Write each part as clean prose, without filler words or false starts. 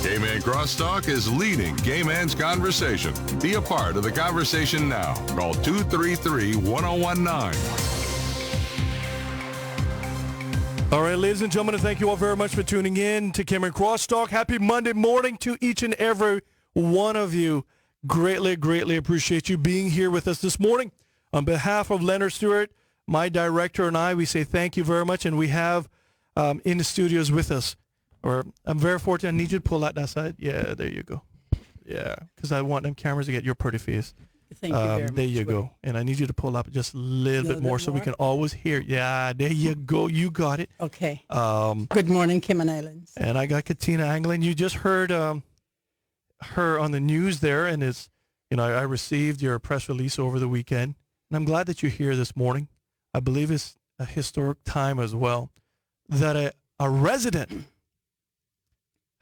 Cayman Crosstalk is leading Cayman's conversation. Be a part of the conversation now. Call 233-1019. All right, ladies and gentlemen, thank you all very much for tuning in to Cayman Crosstalk. Happy Monday morning to each and every one of you. Greatly, greatly appreciate you being here with us this morning. On behalf of Leonard Stewart, my director, and I, we say thank you very much. And we have in the studios with us, or I'm very fortunate. I need you to pull out that side. Yeah, there you go. Yeah, because I want them cameras to get your pretty face. Thank you very much. There you go. And I need you to pull up just a little bit more so we can always hear. Yeah, there you go. You got it. Okay. Good morning, Cayman Islands. And I got Kattina Anglin. You just heard her on the news there, and I received your press release over the weekend, and I'm glad that you're here this morning. I believe it's a historic time as well, that a resident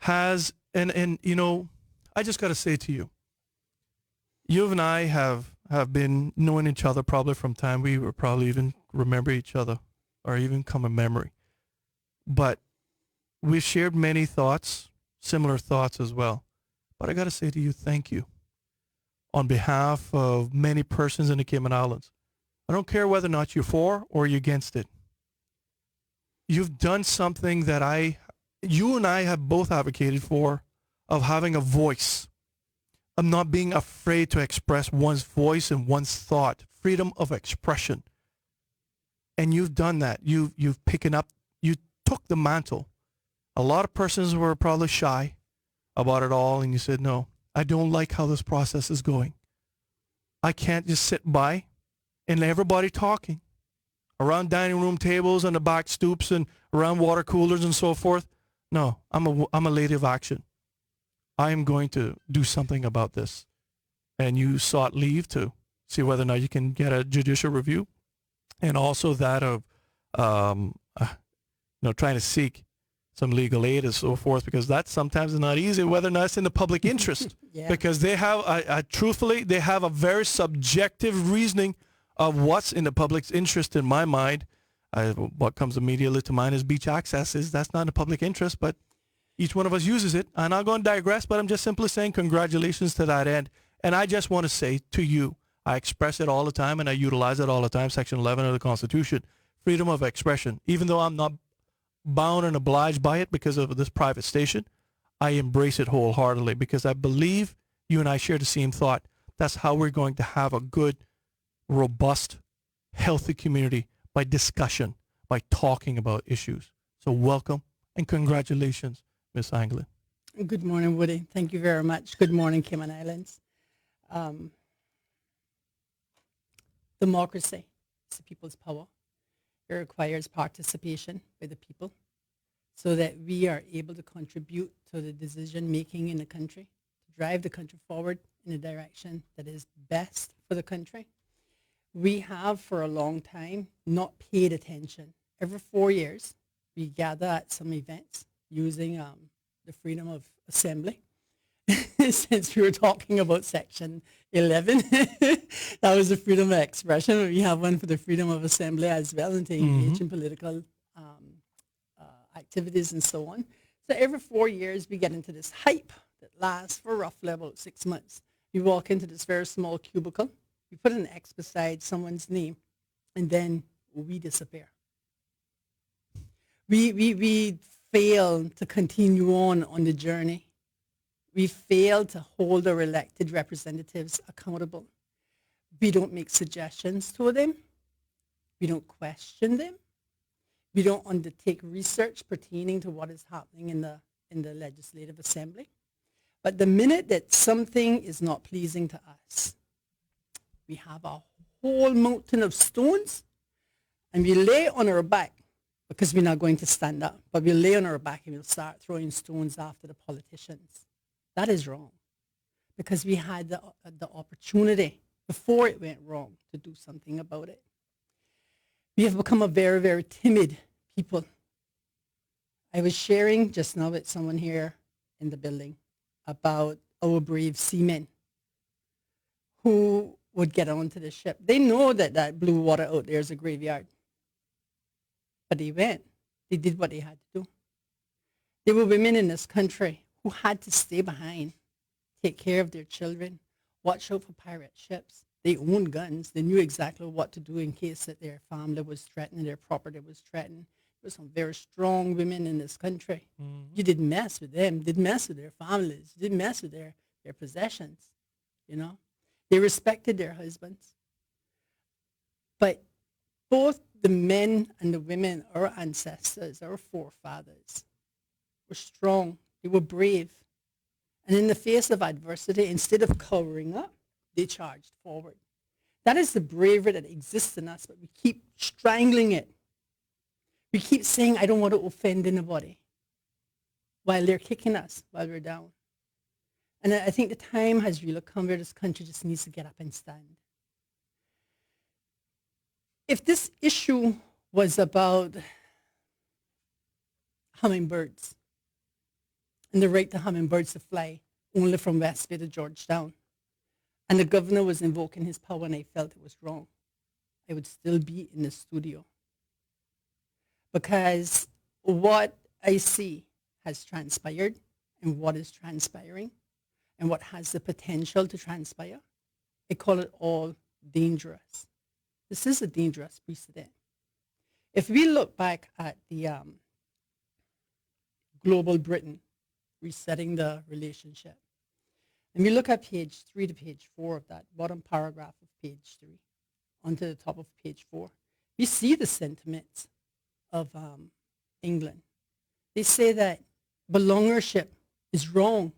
has, and I just got to say to you, you and I have been knowing each other probably from time we were probably even remember each other or even come a memory. But we've shared many thoughts, similar thoughts as well. But I got to say to you, thank you on behalf of many persons in the Cayman Islands. I don't care whether or not you're for or you're against it. You've done something that you and I have both advocated for, of having a voice, of not being afraid to express one's voice and one's thought, freedom of expression. And you've done that. You took the mantle. A lot of persons were probably shy about it all, and you said, no, I don't like how this process is going. I can't just sit by and everybody talking around dining room tables and the back stoops and around water coolers and so forth. No, I'm a lady of action. I am going to do something about this. And you sought leave to see whether or not you can get a judicial review, and also that of trying to seek some legal aid and so forth, because that sometimes is not easy, whether or not it's in the public interest. Yeah. Because they have, truthfully, they have a very subjective reasoning of what's in the public's interest. In my mind, what comes immediately to mind is beach access. That's not in the public interest, but each one of us uses it. I'm not going to digress, but I'm just simply saying congratulations to that end. And I just want to say to you, I express it all the time and I utilize it all the time, Section 11 of the Constitution, freedom of expression. Even though I'm not bound and obliged by it because of this private station, I embrace it wholeheartedly because I believe you and I share the same thought. That's how we're going to have a good, robust, healthy community, by discussion, by talking about issues. So welcome and congratulations, Ms. Anglin. Good morning, Woody. Thank you very much. Good morning, Cayman Islands. Democracy is the people's power. It requires participation by the people so that we are able to contribute to the decision making in the country, to drive the country forward in a direction that is best for the country. We have for a long time not paid attention. Every 4 years, we gather at some events using the freedom of assembly. Since we were talking about Section 11, that was the freedom of expression. We have one for the freedom of assembly as well, and to engage in political activities and so on. So every 4 years, we get into this hype that lasts for roughly about 6 months. We walk into this very small cubicle, we put an X beside someone's name, and then we disappear. We fail to continue on the journey. We fail to hold our elected representatives accountable. We don't make suggestions to them. We don't question them. We don't undertake research pertaining to what is happening in the Legislative Assembly. But the minute that something is not pleasing to us, we have a whole mountain of stones, and we lay on our back, because we're not going to stand up, but we'll lay on our back and we'll start throwing stones after the politicians. That is wrong, because we had the opportunity before it went wrong to do something about it. We have become a very, very timid people. I was sharing just now with someone here in the building about our brave seamen who would get onto the ship. They know that blue water out there is a graveyard. But they went. They did what they had to do. There were women in this country who had to stay behind, take care of their children, watch out for pirate ships. They owned guns. They knew exactly what to do in case that their family was threatened, their property was threatened. There were some very strong women in this country. You didn't mess with them. Didn't mess with their families. Didn't mess with their possessions. You know, they respected their husbands. But both the men and the women, our ancestors, our forefathers, were strong. They were brave. And in the face of adversity, instead of cowering up, they charged forward. That is the bravery that exists in us, but we keep strangling it. We keep saying, I don't want to offend anybody, while they're kicking us, while we're down. And I think the time has really come where this country just needs to get up and stand. If this issue was about hummingbirds and the right to hummingbirds to fly only from West Bay to Georgetown, and the governor was invoking his power and I felt it was wrong, I would still be in the studio. Because what I see has transpired and what is transpiring and what has the potential to transpire, I call it all dangerous. This is a dangerous precedent. If we look back at the global Britain resetting the relationship, and we look at page 3 to page 4 of that bottom paragraph of page 3 onto the top of page 4, we see the sentiments of England. They say that belongership is wrong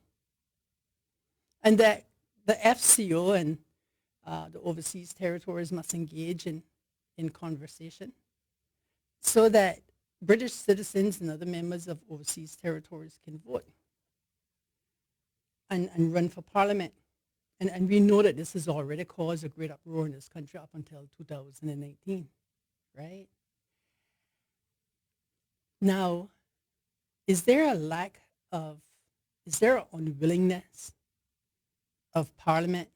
and that the FCO and the overseas territories must engage in conversation so that British citizens and other members of overseas territories can vote and run for parliament. And we know that this has already caused a great uproar in this country up until 2019, right? Now, is there an unwillingness of Parliament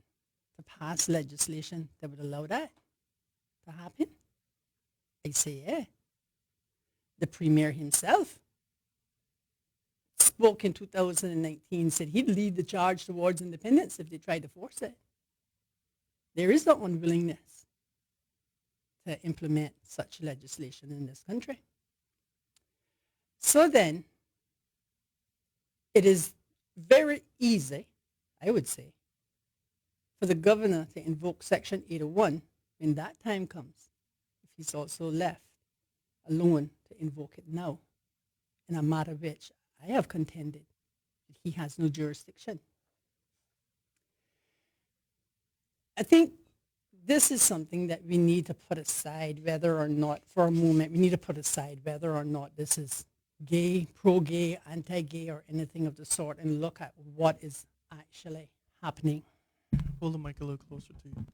to pass legislation that would allow that to happen? I say, yeah. The Premier himself spoke in 2019, said he'd lead the charge towards independence if they tried to force it. There is an unwillingness to implement such legislation in this country. So then, it is very easy, I would say, for the governor to invoke Section 801 when that time comes, if he's also left alone to invoke it now, in a matter which I have contended that he has no jurisdiction. I think this is something that we need to put aside whether or not, for a moment, we need to put aside whether or not this is gay, pro-gay, anti-gay, or anything of the sort, and look at what is actually happening. Hold the mic a little closer to you.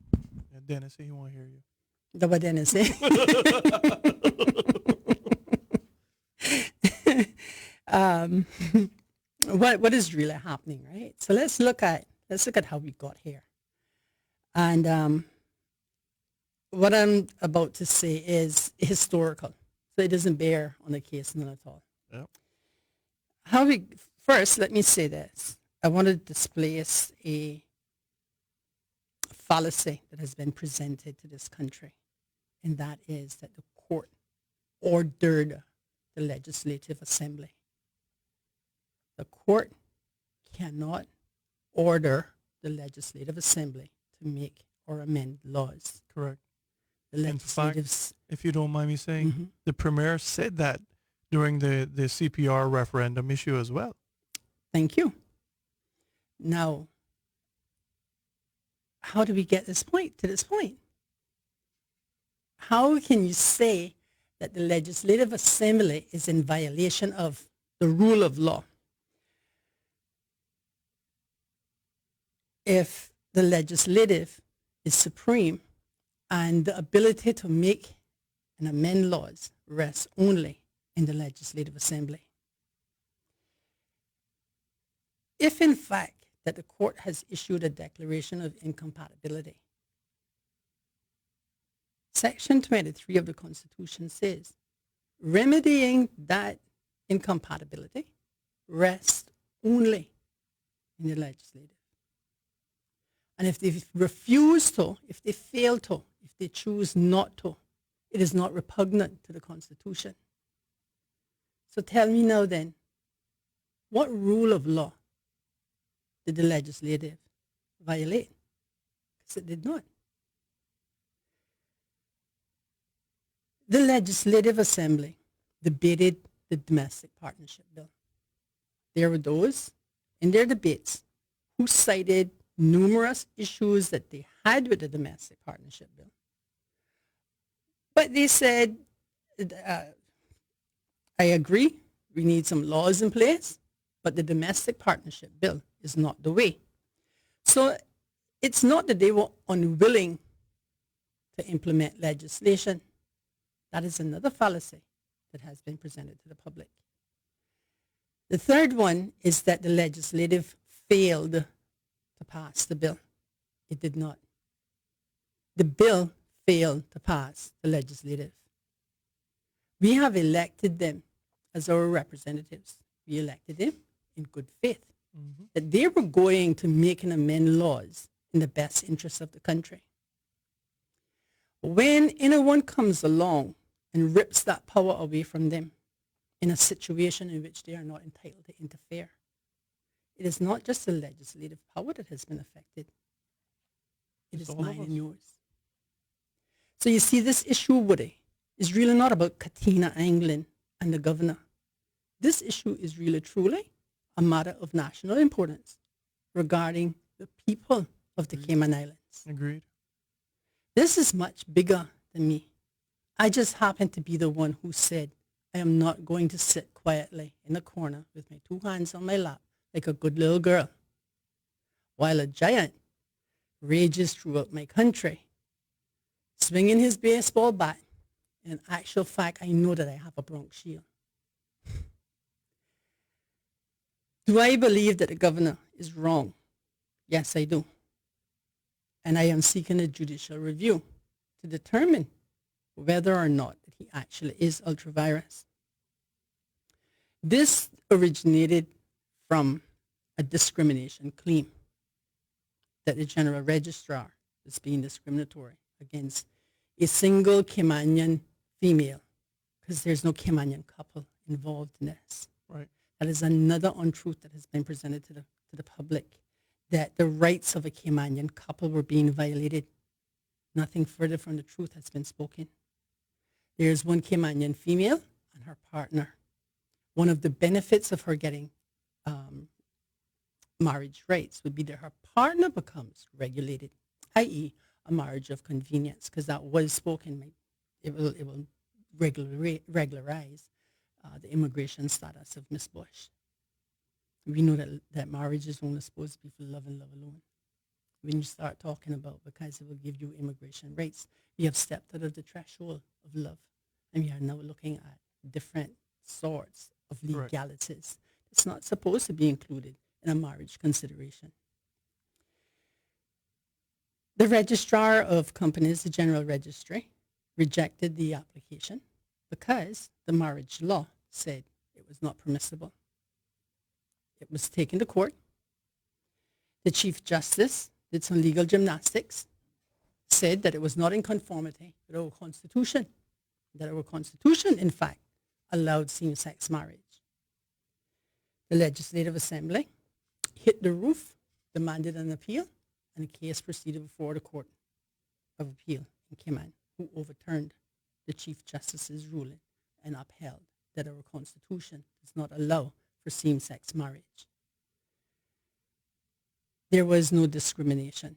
Yeah, Dennis, he won't hear you. The what Dennis say? What is really happening, right? So let's look at how we got here. And what I'm about to say is historical, so it doesn't bear on the case none at all. Yep. First, let me say this. I want to displace a fallacy that has been presented to this country, and that is that the court ordered the Legislative Assembly. The court cannot order the Legislative Assembly to make or amend laws. Correct. The In fact, if you don't mind me saying, the Premier said that during the CPR referendum issue as well. Thank you. Now, how do we get to this point? How can you say that the Legislative Assembly is in violation of the rule of law if the legislative is supreme and the ability to make and amend laws rests only in the Legislative Assembly? If in fact that the court has issued a declaration of incompatibility, Section 23 of the Constitution says remedying that incompatibility rests only in the legislative. And if they refuse to, if they fail to, if they choose not to, it is not repugnant to the Constitution. So tell me now then, what rule of law did the legislative violate? Because it did not. The Legislative Assembly debated the Domestic Partnership Bill. There were those in their debates who cited numerous issues that they had with the Domestic Partnership Bill. But they said, I agree, we need some laws in place, but the Domestic Partnership Bill is not the way. So it's not that they were unwilling to implement legislation. That is another fallacy that has been presented to the public. The third one is that the legislative failed to pass the bill. It did not. The bill failed to pass the legislative. We have elected them as our representatives. We elected them in good faith, that they were going to make and amend laws in the best interest of the country. When anyone comes along and rips that power away from them in a situation in which they are not entitled to interfere, it is not just the legislative power that has been affected. It is mine and yours. So you see, this issue, Woody, is really not about Kattina Anglin and the governor. This issue is really truly a matter of national importance regarding the people of the Cayman Islands. Agreed. This is much bigger than me. I just happen to be the one who said, I am not going to sit quietly in the corner with my 2 hands on my lap like a good little girl, while a giant rages throughout my country, swinging his baseball bat. In actual fact, I know that I have a bronch shield. Do I believe that the governor is wrong? Yes, I do. And I am seeking a judicial review to determine whether or not that he actually is ultra-virus. This originated from a discrimination claim that the general registrar is being discriminatory against a single Caymanian female, because there's no Caymanian couple involved in this. Right. That is another untruth that has been presented to the public, that the rights of a Caymanian couple were being violated. Nothing further from the truth has been spoken. There's one Caymanian female and her partner. One of the benefits of her getting marriage rights would be that her partner becomes regulated, i.e. a marriage of convenience, because that was spoken. It will regularize the immigration status of Miss Bush. We know that marriage is only supposed to be for love and love alone. When you start talking about because it will give you immigration rights, you have stepped out of the threshold of love, and we are now looking at different sorts of legalities. Right. It's not supposed to be included in a marriage consideration. The registrar of companies, the general registry, rejected the application because the marriage law said it was not permissible. It was taken to court. The Chief Justice did some legal gymnastics, said that it was not in conformity with our Constitution, that our Constitution, in fact, allowed same-sex marriage. The Legislative Assembly hit the roof, demanded an appeal, and the case proceeded before the Court of Appeal in Cayman, who overturned the Chief Justice's ruling and upheld that our Constitution does not allow for same-sex marriage. There was no discrimination.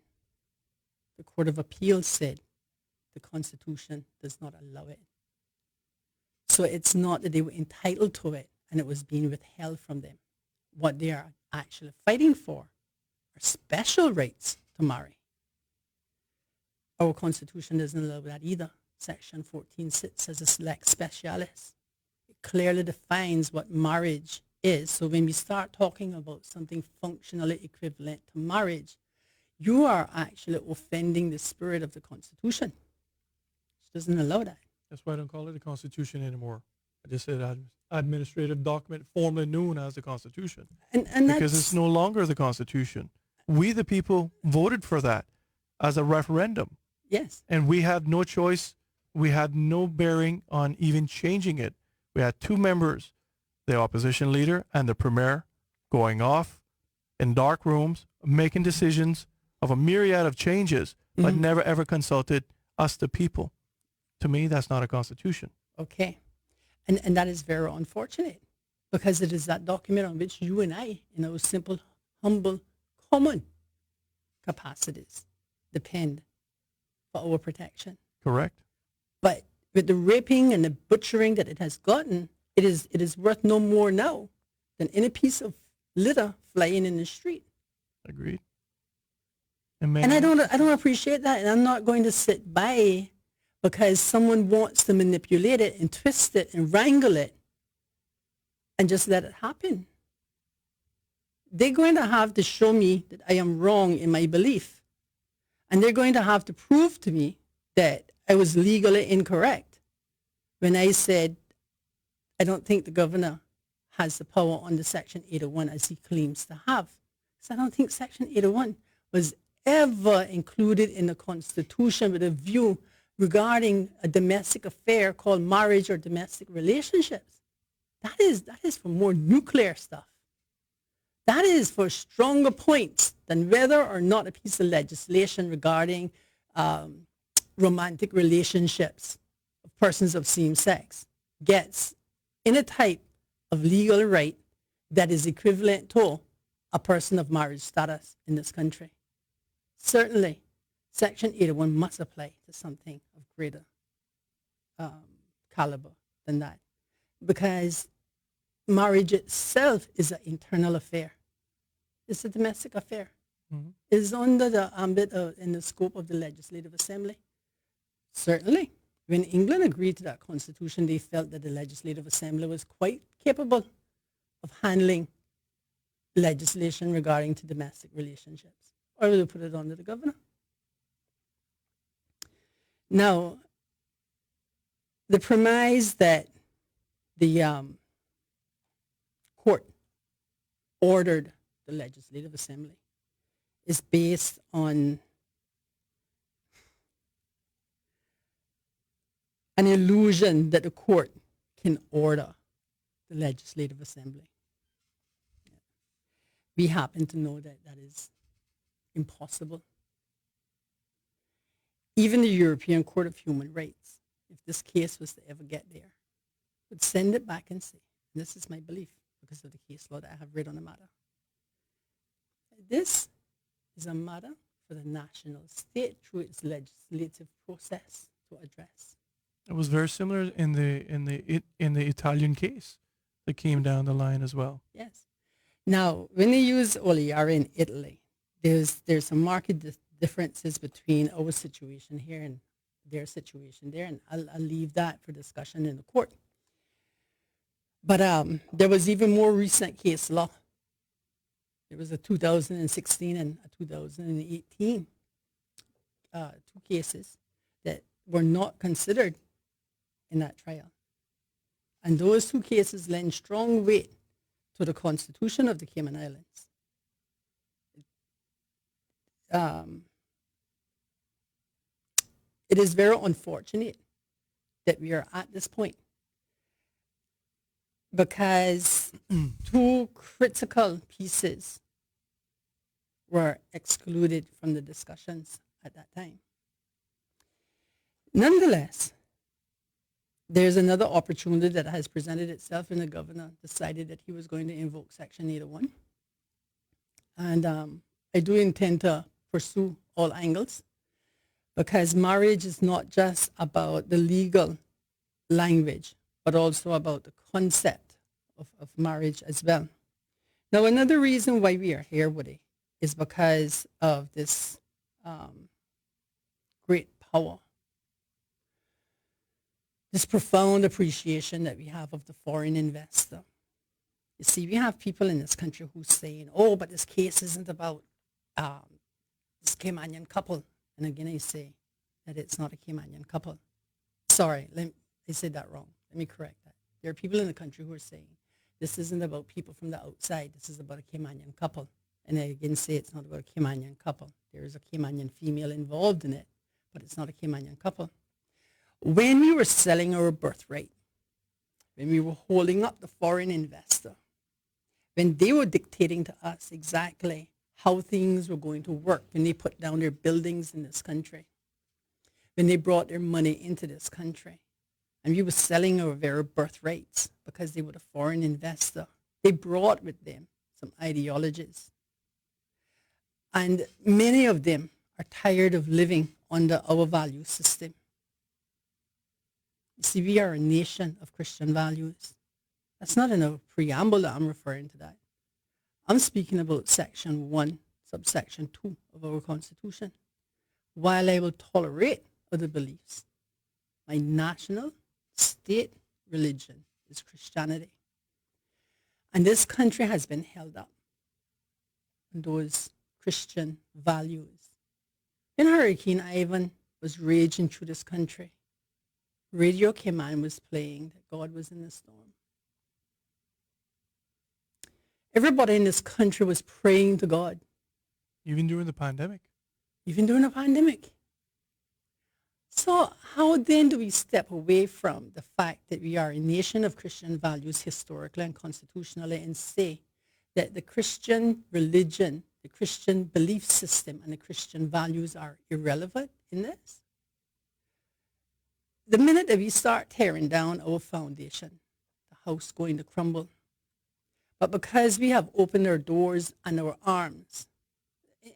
The Court of Appeal said the Constitution does not allow it. So it's not that they were entitled to it and it was being withheld from them. What they are actually fighting for are special rights to marry. Our Constitution doesn't allow that either. Section 14 sits as a lex specialis. It clearly defines what marriage is. So when we start talking about something functionally equivalent to marriage, you are actually offending the spirit of the Constitution, which doesn't allow that. That's why I don't call it the Constitution anymore. I just said administrative document formerly known as the Constitution. And Because it's no longer the Constitution. We, the people, voted for that as a referendum. yes. And we had no choice. We had no bearing on even changing it. We had two members, the opposition leader and the premier, going off in dark rooms, making decisions of a myriad of changes, but never ever consulted us, the people. To me, that's not a constitution. Okay. And that is very unfortunate because it is that document on which you and I, in our simple, humble, common capacities, depend for our protection. Correct. But with the raping and the butchering that it has gotten, it is worth no more now than any piece of litter flying in the street. Agreed. And I don't appreciate that, and I'm not going to sit by because someone wants to manipulate it and twist it and wrangle it and just let it happen. They're going to have to show me that I am wrong in my belief. And they're going to have to prove to me that I was legally incorrect when I said I don't think the governor has the power under Section 801 as he claims to have. So I don't think Section 801 was ever included in the Constitution with a view regarding a domestic affair called marriage or domestic relationships. That is for more nuclear stuff. That is for stronger points than whether or not a piece of legislation regarding romantic relationships of persons of same sex gets in a type of legal right that is equivalent to a person of marriage status in this country. Certainly, Section 801 must apply to something of greater caliber than that, because marriage itself is an internal affair. It's a domestic affair. Mm-hmm. It's under the ambit in the scope of the Legislative Assembly. Certainly, when England agreed to that constitution, they felt that the Legislative Assembly was quite capable of handling legislation regarding to domestic relationships, or they put it under the governor. Now, the premise that the court ordered the Legislative Assembly is based on an illusion that the court can order the Legislative Assembly. We happen to know that that is impossible. Even the European Court of Human Rights, if this case was to ever get there, would send it back and say, and this is my belief because of the case law that I have read on the matter, this is a matter for the national state through its legislative process to address. It was very similar in the Italian case that came down the line as well. Yes. Now, when they use Oliari in Italy, there's some marked differences between our situation here and their situation there, and I'll leave that for discussion in the court. But there was even more recent case law. There was a 2016 and a 2018 two cases that were not considered in that trial. And those two cases lend strong weight to the Constitution of the Cayman Islands. It is very unfortunate that we are at this point because two critical pieces were excluded from the discussions at that time. Nonetheless, there's another opportunity that has presented itself, and the governor decided that he was going to invoke Section 801. And I do intend to pursue all angles, because marriage is not just about the legal language, but also about the concept of marriage as well. Now, another reason why we are here, Woody, is because of this great power, this profound appreciation that we have of the foreign investor. You see, we have people in this country who's saying, oh, but this case isn't about this Caymanian couple. And again, I say that it's not a Caymanian couple. Sorry, I said that wrong. Let me correct that. There are people in the country who are saying, this isn't about people from the outside. This is about a Caymanian couple. And I again say it's not about a Caymanian couple. There is a Caymanian female involved in it, but it's not a Caymanian couple. When we were selling our birthright, when we were holding up the foreign investor, when they were dictating to us exactly how things were going to work, when they put down their buildings in this country, when they brought their money into this country, and we were selling our very birthrights because they were a foreign investor, they brought with them some ideologies. And many of them are tired of living under our value system. You see, we are a nation of Christian values. That's not in a preamble that I'm referring to that. I'm speaking about Section 1, subsection 2 of our Constitution. While I will tolerate other beliefs, my national state religion is Christianity. And this country has been held up on those Christian values. When Hurricane Ivan was raging through this country, Radio Cayman was playing that God was in the storm. Everybody in this country was praying to God. Even during the pandemic. Even during the pandemic. So how then do we step away from the fact that we are a nation of Christian values historically and constitutionally and say that the Christian religion, the Christian belief system, and the Christian values are irrelevant in this? The minute that we start tearing down our foundation, the house going to crumble. But because we have opened our doors and our arms,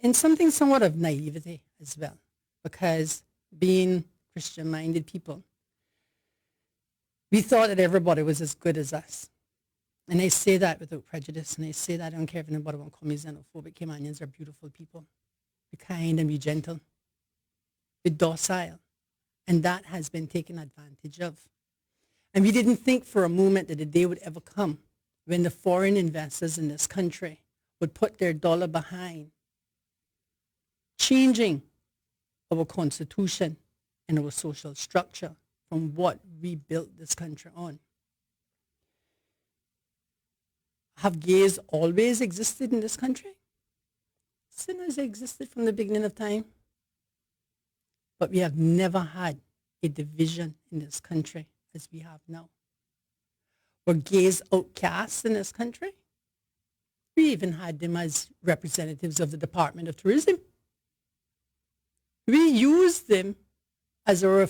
in something somewhat of naivety as well, because being Christian-minded people, we thought that everybody was as good as us. And I say that without prejudice, and I say that I don't care if anybody won't call me xenophobic. Caymanians are beautiful people. Be kind and be gentle. Be docile. And that has been taken advantage of. And we didn't think for a moment that the day would ever come when the foreign investors in this country would put their dollar behind changing our constitution and our social structure from what we built this country on. Have gays always existed in this country? Sinners existed from the beginning of time. But we have never had a division in this country as we have now. Were gays outcast in this country? We even had them as representatives of the Department of Tourism. We used them as our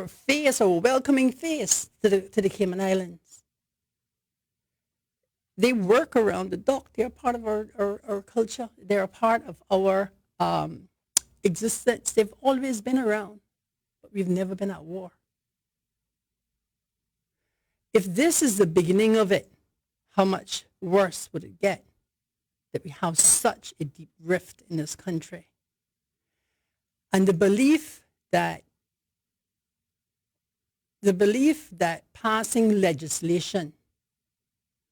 face, our welcoming face to the Cayman Islands. They work around the dock. They're part of our culture. They're a part of our existence. They've always been around, but we've never been at war. If this is the beginning of it, how much worse would it get that we have such a deep rift in this country? And the belief that passing legislation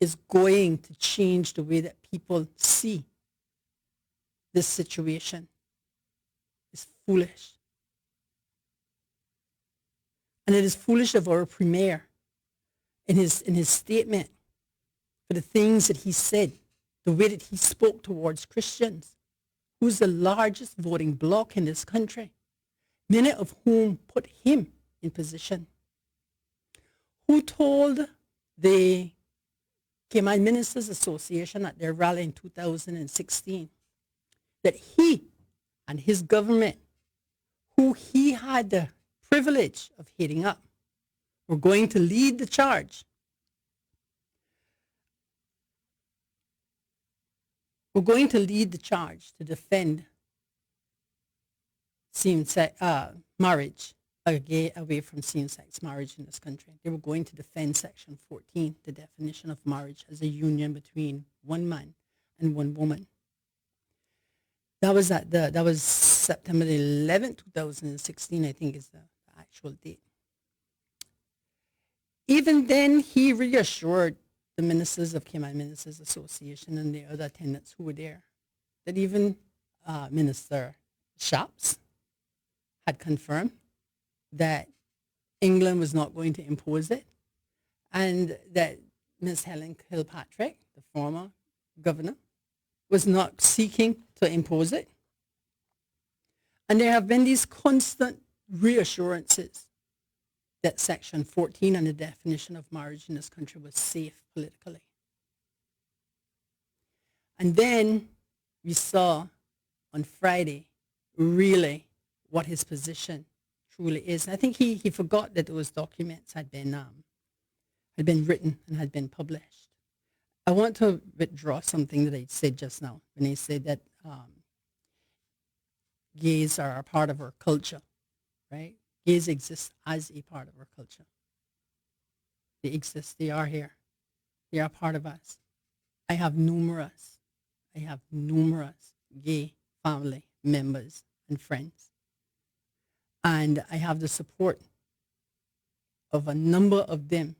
is going to change the way that people see this situation is foolish. And it is foolish of our premier in his statement for the things that he said, the way that he spoke towards Christians, who's the largest voting bloc in this country, many of whom put him in position, who told the Cayman Ministers Association at their rally in 2016 that he and his government, who he had the privilege of heading up, were going to lead the charge. We're going to lead the charge to defend marriage, away from same-sex marriage in this country. They were going to defend Section 14, the definition of marriage as a union between one man and one woman. That was September 11th, 2016, I think is the actual date. Even then, he reassured the ministers of Cayman Ministers Association and the other attendants who were there that even Minister Shops had confirmed that England was not going to impose it, and that Ms. Helen Kilpatrick, the former governor, was not seeking to impose it. And there have been these constant reassurances that Section 14 and the definition of marriage in this country was safe politically. And then we saw on Friday really what his position truly is. And I think he forgot that those documents had been written and had been published. I want to withdraw something that I said just now when I said that gays are a part of our culture, right? Gays exist as a part of our culture. They exist. They are here. They are part of us. I have numerous gay family members and friends. And I have the support of a number of them,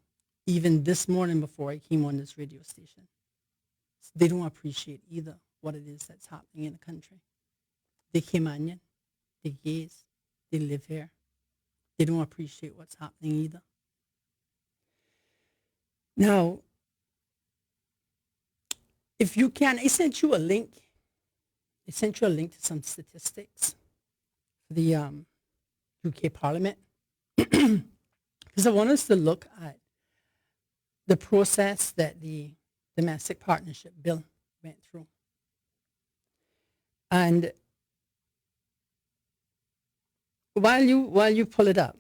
even this morning before I came on this radio station. They don't appreciate either what it is that's happening in the country. They're Caymanian, they're gays, they live here. They don't appreciate what's happening either. Now, if you can, I sent you a link. I sent you a link to some statistics for the UK Parliament. Because I want us to look at the process that the Domestic Partnership Bill went through. And while you pull it up,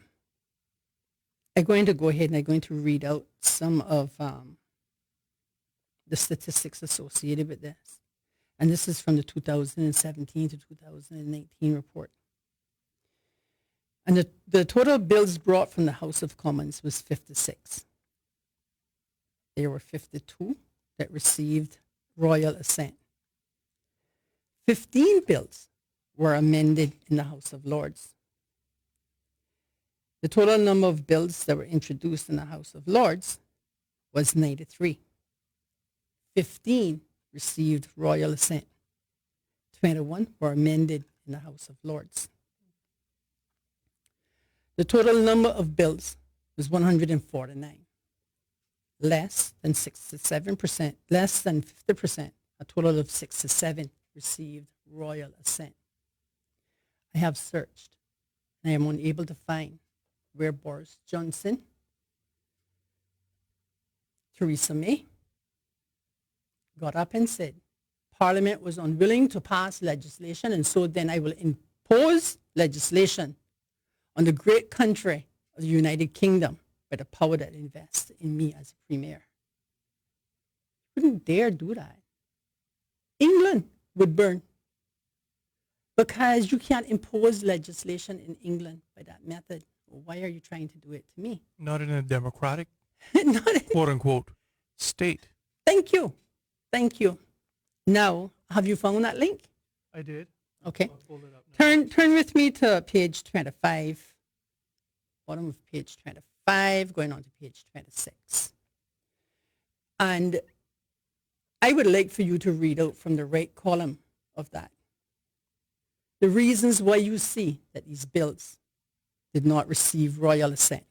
I'm going to go ahead and I'm going to read out some of the statistics associated with this. And this is from the 2017 to 2019 report. And the total bills brought from the House of Commons was 56. There were 52 that received royal assent. 15 bills were amended in the House of Lords. The total number of bills that were introduced in the House of Lords was 93. 15 received royal assent. 21 were amended in the House of Lords. The total number of bills was 149. Less than 67%, less than 50%, a total of 67 received royal assent. I have searched, and I am unable to find where Boris Johnson, Theresa May, got up and said, Parliament was unwilling to pass legislation, and so then I will impose legislation on the great country of the United Kingdom by the power that invests in me as a premier. Wouldn't dare do that. England would burn because you can't impose legislation in England by that method. Why are you trying to do it to me? Not in a democratic, Not in, quote unquote, state. Thank you. Thank you. Now, have you found that link? I did. Okay. I'll pull it up now. Turn with me to page 25. Bottom of page 25, going on to page 26. And I would like for you to read out from the right column of that the reasons why you see that these bills did not receive royal assent.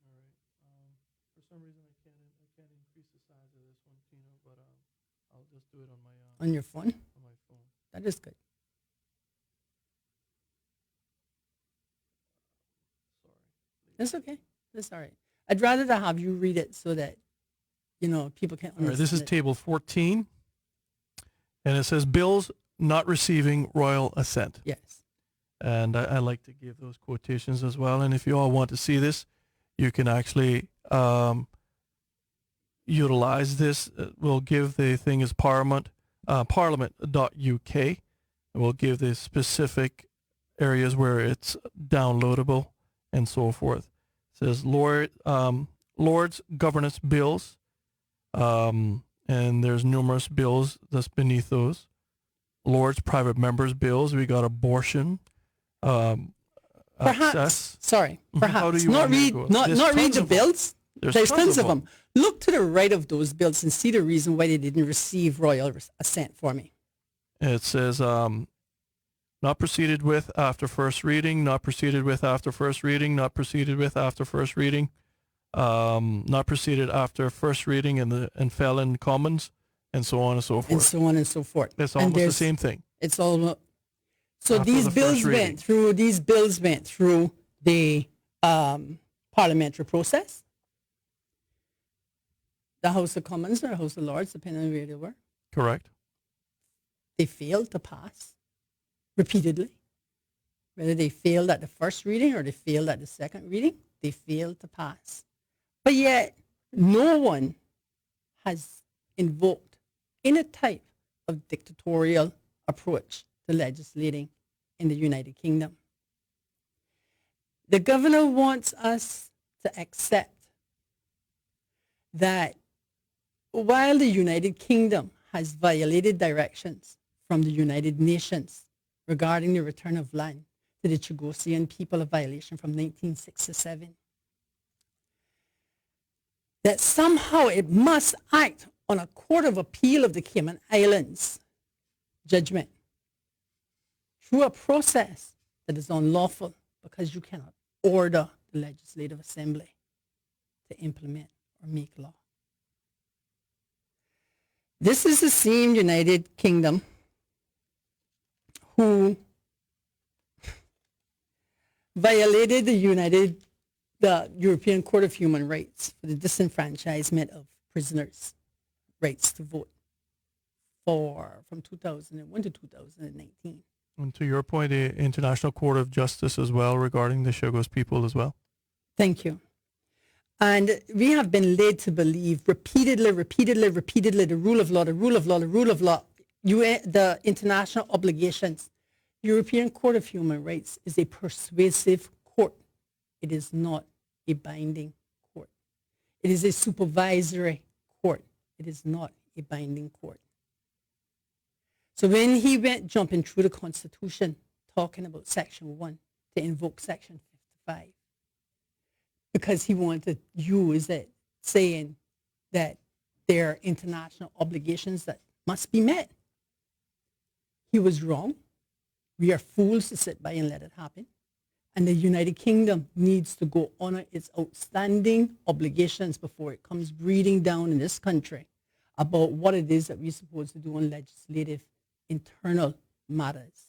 All right. For some reason, I can't increase the size of this one, Tina, but I'll just do it on my On your phone? on my phone. That is good. Sorry. That's okay. That's all right. I'd rather to have you read it so that, people can understand. All right. This is it. table 14, and it says bills not receiving royal assent. Yes. And I like to give those quotations as well. And if you all want to see this, you can actually utilize this. We'll give the thing as parliament.uk. And we'll give the specific areas where it's downloadable and so forth. It says Lord's governance bills. And there's numerous bills that's beneath those. Lord's private members bills. We got abortion. Perhaps, access. sorry, How do perhaps you not want me to read, go? not There's read tons the of them. bills. There's tons of them. Look to the right of those bills and see the reason why they didn't receive royal assent for me. It says Not proceeded with after first reading, not proceeded with after first reading, not proceeded with after first reading, not proceeded after first reading and fell in commons, and so on and so forth. And so on and so forth. It's almost the same thing. It's all so After these the bills first reading. went through the parliamentary process, the House of Commons or House of Lords, depending on where they were. Correct. They failed to pass repeatedly. Whether they failed at the first reading or they failed at the second reading, they failed to pass. But yet, no one has invoked any type of dictatorial approach to legislating in the United Kingdom. The governor wants us to accept that while the United Kingdom has violated directions from the United Nations regarding the return of land to the Chagosian people, a violation from 1967, that somehow it must act on a Court of Appeal of the Cayman Islands judgment through a process that is unlawful because you cannot order the Legislative Assembly to implement or make law. This is the same United Kingdom who violated the European Court of Human Rights for the disenfranchisement of prisoners' rights to vote from 2001 to 2019. And to your point, the International Court of Justice as well regarding the Chagos people as well. Thank you. And we have been led to believe repeatedly, the rule of law, the international obligations. European Court of Human Rights is a persuasive court. It is not a binding court. It is a supervisory court. It is not a binding court. So when he went jumping through the Constitution, talking about Section 1 to invoke Section 55, because he wanted to use it, saying that there are international obligations that must be met. He was wrong. We are fools to sit by and let it happen. And the United Kingdom needs to go honor its outstanding obligations before it comes breathing down in this country about what it is that we're supposed to do on legislative internal matters.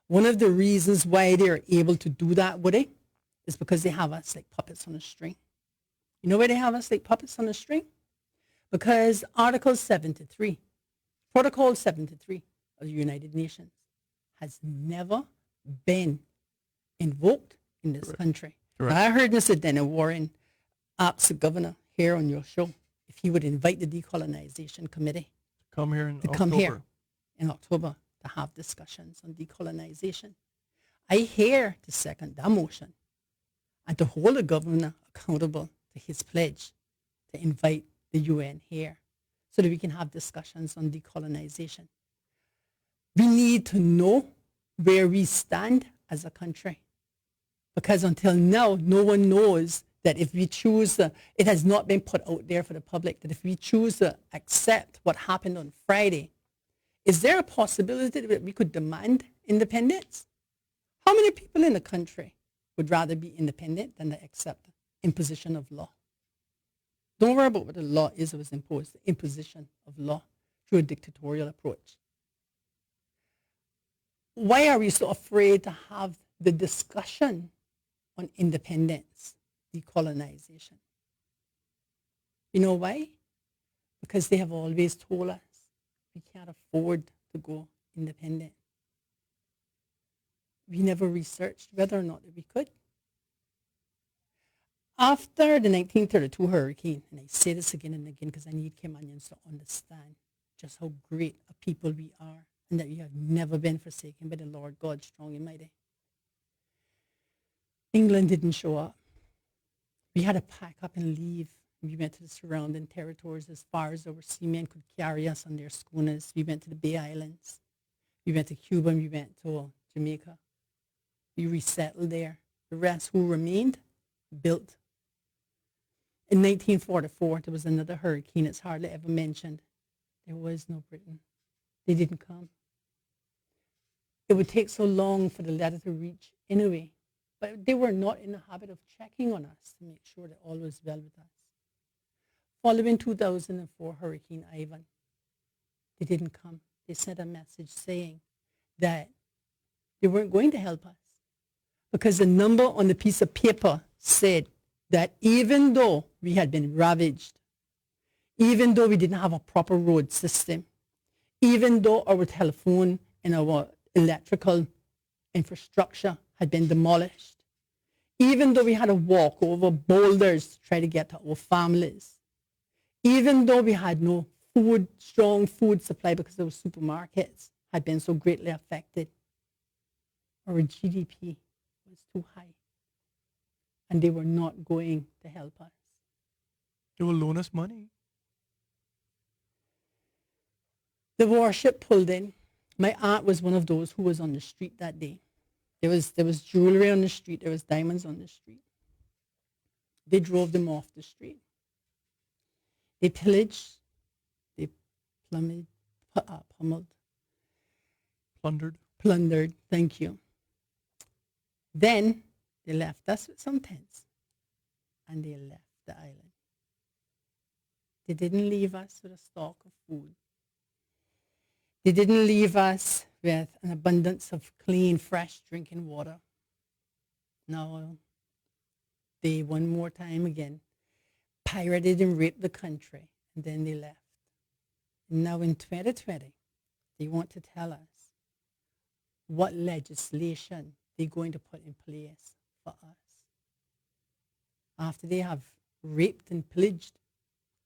One of the reasons why they're able to do that, would they? Is because they have us like puppets on a string. You know why they have us like puppets on a string? Because Protocol 73 of the United Nations has never been invoked in this country. Correct. I heard Mr. Dennis Warren ask the governor here on your show if he would invite the Decolonization Committee Come here in to October. come here in October to have discussions on decolonization. I hear to second that motion and to hold the governor accountable to his pledge to invite the UN here so that we can have discussions on decolonization. We need to know where we stand as a country, because until now, no one knows that if we choose, it has not been put out there for the public, that if we choose to accept what happened on Friday, is there a possibility that we could demand independence? How many people in the country would rather be independent than to accept imposition of law? Don't worry about what the law is that was imposed, the imposition of law through a dictatorial approach. Why are we so afraid to have the discussion on independence, decolonization? You know why? Because they have always told us we can't afford to go independent. We never researched whether or not that we could. After the 1932 hurricane, and I say this again and again because I need Caymanians to understand just how great a people we are and that we have never been forsaken by the Lord God strong and mighty. England didn't show up. We had to pack up and leave. We went to the surrounding territories as far as our seamen could carry us on their schooners. We went to the Bay Islands. We went to Cuba and we went to Jamaica. We resettled there. The rest who remained built. In 1944, there was another hurricane. It's hardly ever mentioned. There was no Britain. They didn't come. it would take so long for the letter to reach anyway. But they were not in the habit of checking on us to make sure that all was well with us. Following 2004 Hurricane Ivan, they didn't come. They sent a message saying that they weren't going to help us because the number on the piece of paper said that even though we had been ravaged, even though we didn't have a proper road system, even though our telephone and our electrical infrastructure had been demolished, even though we had to walk over boulders to try to get to our families, even though we had no strong food supply because our supermarkets had been so greatly affected, our GDP was too high, and they were not going to help us. They will loan us money. The warship pulled in. My aunt was one of those who was on the street that day. There was jewelry on the street. There was diamonds on the street. They drove them off the street. They pillaged. They pummeled. Plundered. Thank you. Then they left us with some tents, and they left the island. They didn't leave us with a stock of food. They didn't leave us with an abundance of clean, fresh drinking water. No, they one more time again pirated and raped the country, and then they left. And now in 2020, they want to tell us what legislation they're going to put in place for us. After they have raped and pillaged,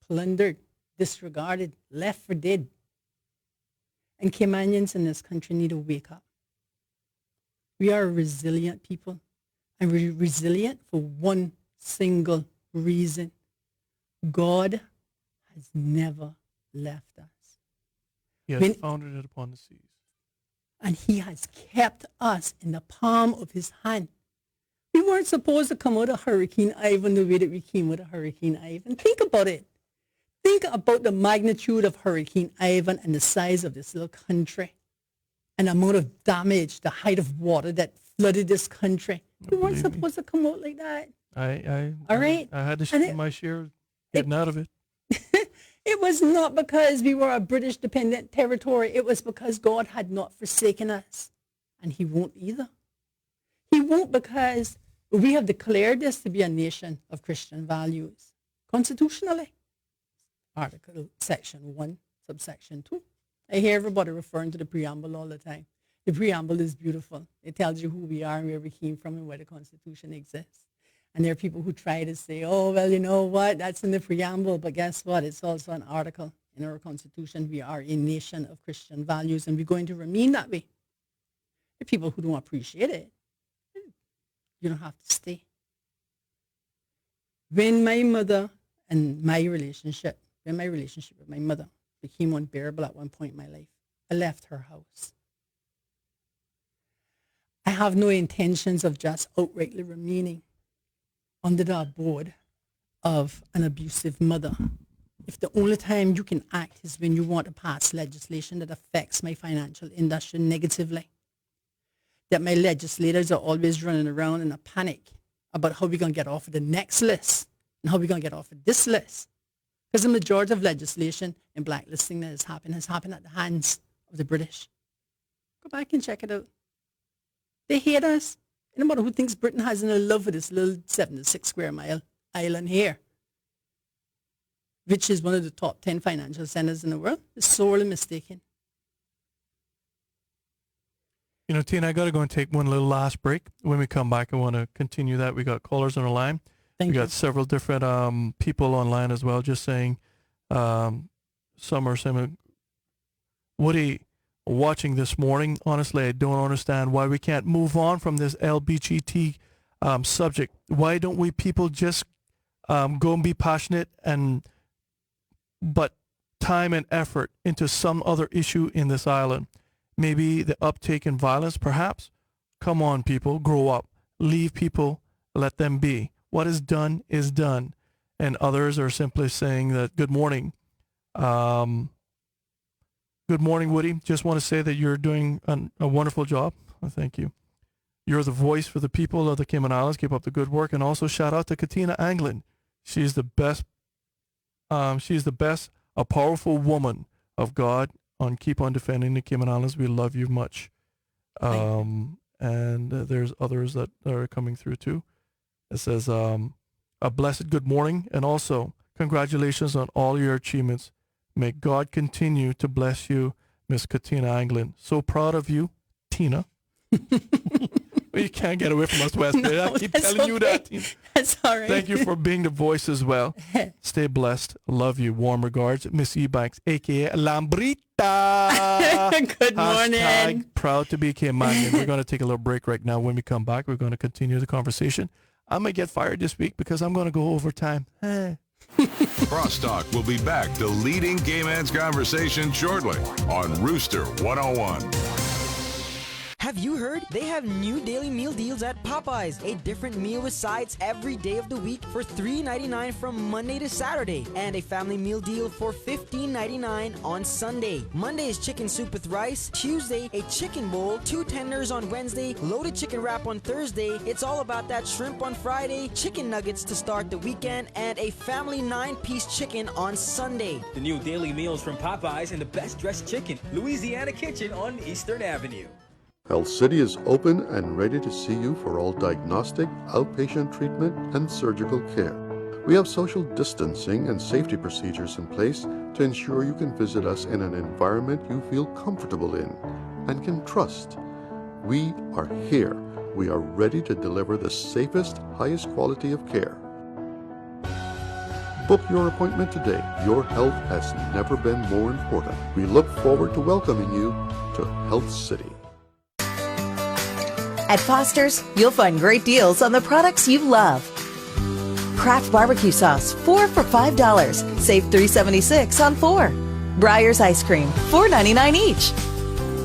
plundered, disregarded, left for dead. And Caymanians in this country need to wake up. We are a resilient people. And we're resilient for one single reason. God has never left us. He has founded it upon the seas. And he has kept us in the palm of his hand. We weren't supposed to come out of Hurricane Ivan the way that we came out of Hurricane Ivan. Think about it. Think about the magnitude of Hurricane Ivan and the size of this little country and the amount of damage, the height of water that flooded this country. We weren't supposed to come out like that. All right. I had to share my share getting out of it. It was not because we were a British dependent territory. It was because God had not forsaken us. And he won't either. He won't because we have declared this to be a nation of Christian values constitutionally. Article Section 1, subsection 2. I hear everybody referring to the preamble all the time. The preamble is beautiful. It tells you who we are and where we came from and where the Constitution exists. And there are people who try to say, oh, well, you know what, that's in the preamble. But guess what? It's also an article in our Constitution. We are a nation of Christian values, and we're going to remain that way. There are people who don't appreciate it. You don't have to stay. When my mother and my relationship with my mother became unbearable at one point in my life, I left her house. I have no intentions of just outrightly remaining under the abode of an abusive mother. If the only time you can act is when you want to pass legislation that affects my financial industry negatively, that my legislators are always running around in a panic about how we're going to get off of the next list and how we're going to get off of this list. Because the majority of legislation and blacklisting that has happened at the hands of the British. Go back and check it out. They hate us. Anybody who thinks Britain has no love for this little 76 square mile island here, which is one of the top 10 financial centers in the world, is sorely mistaken. You know, Tina, I got to go and take one little last break. When we come back, I want to continue that. We got callers on the line. We got several different people online as well, just saying, some are saying, Woody, watching this morning, honestly, I don't understand why we can't move on from this LBGT subject. Why don't we people just go and be passionate but time and effort into some other issue in this island? Maybe the uptake in violence, perhaps? Come on, people, grow up. Leave people, let them be. What is done is done. And others are simply saying that, good morning. Good morning, Woody. Just want to say that you're doing a wonderful job. Thank you. You're the voice for the people of the Cayman Islands. Keep up the good work. And also shout out to Kattina Anglin. She's the best. A powerful woman of God. Keep on defending the Cayman Islands. We love you much. And there's others that are coming through too. It says a blessed good morning, and also congratulations on all your achievements. May God continue to bless you, Miss Kattina Anglin. So proud of you, Tina. Well, you can't get away from us, West. No, I keep telling you that, Tina. That's all right. Thank you for being the voice as well. Stay blessed. Love you. Warm regards, Miss Ebanks, a.k.a. Lambrita. Good morning. Hashtag proud to be Caymanian. We're going to take a little break right now. When we come back, we're going to continue the conversation. I might get fired this week because I'm going to go overtime. Crosstalk will be back to leading Gay Man's Conversation shortly on Rooster 101. Have you heard? They have new daily meal deals at Popeyes. A different meal with sides every day of the week for $3.99 from Monday to Saturday. And a family meal deal for $15.99 on Sunday. Monday is chicken soup with rice. Tuesday, a chicken bowl. 2 tenders on Wednesday. Loaded chicken wrap on Thursday. It's all about that shrimp on Friday. Chicken nuggets to start the weekend. And a family 9-piece chicken on Sunday. The new daily meals from Popeyes and the best dressed chicken. Louisiana Kitchen on Eastern Avenue. Health City is open and ready to see you for all diagnostic, outpatient treatment, and surgical care. We have social distancing and safety procedures in place to ensure you can visit us in an environment you feel comfortable in and can trust. We are here. We are ready to deliver the safest, highest quality of care. Book your appointment today. Your health has never been more important. We look forward to welcoming you to Health City. At Foster's, you'll find great deals on the products you love. Kraft barbecue sauce, 4 for $5. Save $3.76 on 4. Breyer's ice cream, $4.99 each.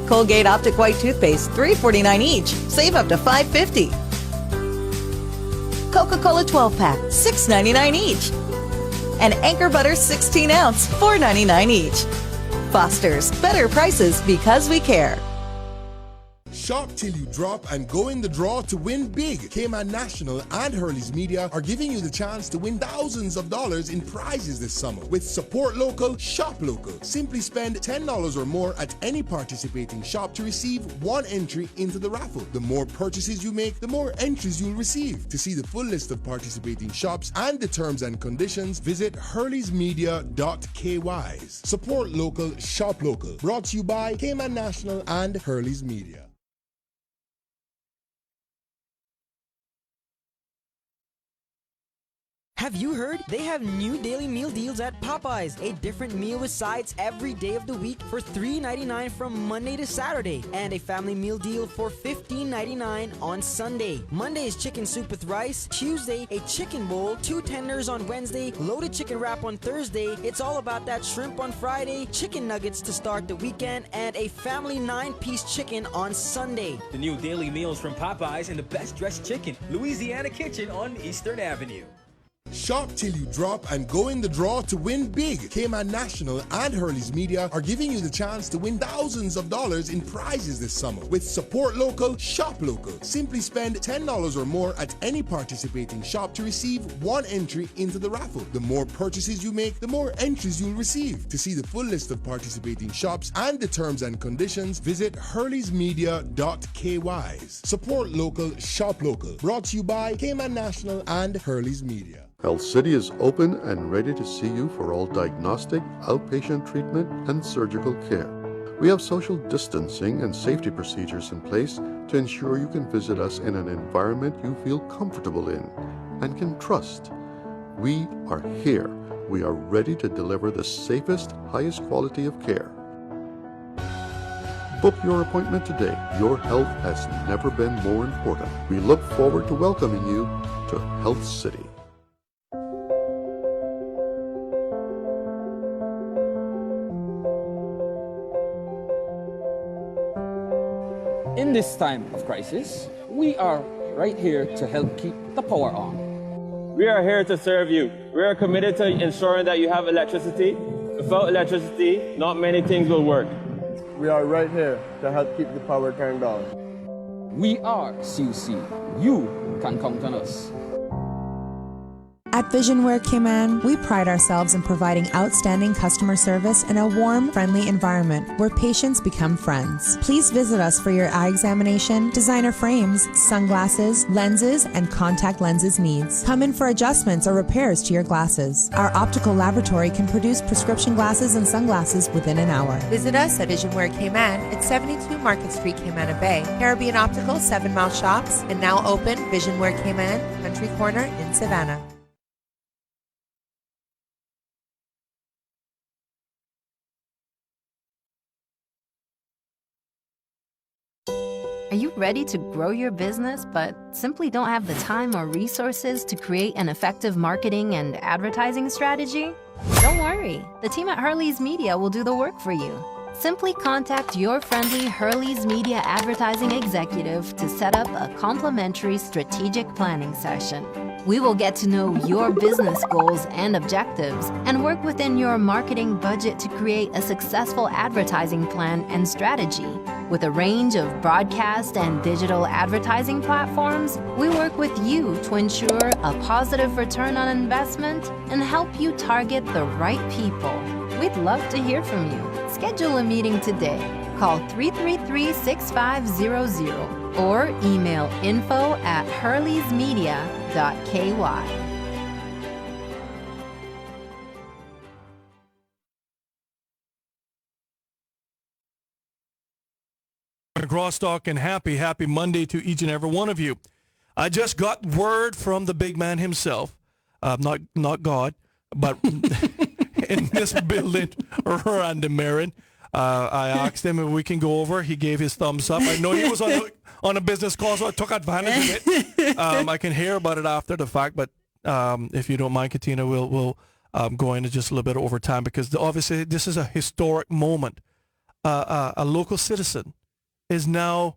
Colgate Optic White toothpaste, $3.49 each. Save up to $5.50. Coca-Cola 12-pack, $6.99 each. And Anchor Butter 16-ounce, $4.99 each. Foster's, better prices because we care. Shop till you drop and go in the draw to win big. Cayman National and Hurley's Media are giving you the chance to win thousands of dollars in prizes this summer. With Support Local, Shop Local. Simply spend $10 or more at any participating shop to receive 1 entry into the raffle. The more purchases you make, the more entries you'll receive. To see the full list of participating shops and the terms and conditions, visit hurleysmedia.kys. Support Local, Shop Local. Brought to you by Cayman National and Hurley's Media. Have you heard? They have new daily meal deals at Popeyes. A different meal with sides every day of the week for $3.99 from Monday to Saturday. And a family meal deal for $15.99 on Sunday. Monday is chicken soup with rice. Tuesday, a chicken bowl. 2 tenders on Wednesday. Loaded chicken wrap on Thursday. It's all about that shrimp on Friday. Chicken nuggets to start the weekend. And a family 9-piece chicken on Sunday. The new daily meals from Popeyes and the best dressed chicken. Louisiana Kitchen on Eastern Avenue. Shop till you drop and go in the draw to win big. Cayman National and Hurley's Media are giving you the chance to win thousands of dollars in prizes this summer. With Support Local, Shop Local. Simply spend $10 or more at any participating shop to receive 1 entry into the raffle. The more purchases you make, the more entries you'll receive. To see the full list of participating shops and the terms and conditions, visit hurleysmedia.kys. Support Local, Shop Local. Brought to you by Cayman National and Hurley's Media. Health City is open and ready to see you for all diagnostic, outpatient treatment, and surgical care. We have social distancing and safety procedures in place to ensure you can visit us in an environment you feel comfortable in and can trust. We are here. We are ready to deliver the safest, highest quality of care. Book your appointment today. Your health has never been more important. We look forward to welcoming you to Health City. In this time of crisis, we are right here to help keep the power on. We are here to serve you. We are committed to ensuring that you have electricity. Without electricity, not many things will work. we are right here to help keep the power turned on. We are CUC. You can count on us. At Visionware Cayman, we pride ourselves in providing outstanding customer service in a warm, friendly environment where patients become friends. Please visit us for your eye examination, designer frames, sunglasses, lenses, and contact lenses needs. Come in for adjustments or repairs to your glasses. Our optical laboratory can produce prescription glasses and sunglasses within an hour. Visit us at Visionware Cayman at 72 Market Street, Cayman Bay. Caribbean Optical, 7 Mile Shops, and now open Visionware Cayman, Country Corner in Savannah. Are you ready to grow your business but simply don't have the time or resources to create an effective marketing and advertising strategy? Don't worry, the team at Hurley's Media will do the work for you. Simply contact your friendly Hurley's Media advertising executive to set up a complimentary strategic planning session. We will get to know your business goals and objectives and work within your marketing budget to create a successful advertising plan and strategy. With a range of broadcast and digital advertising platforms, we work with you to ensure a positive return on investment and help you target the right people. We'd love to hear from you. Schedule a meeting today. Call 333-6500 or email info@hurleysmedia.ky. Crosstalk, and happy Monday to each and every one of you. I just got word from the big man himself, not God, but in this building, Randy Marin. I asked him if we can go over. He gave his thumbs up. I know he was on a business call, so I took advantage of it. I can hear about it after the fact, but if you don't mind, Kattina, we'll go into just a little bit over time, because obviously this is a historic moment. A local citizen is now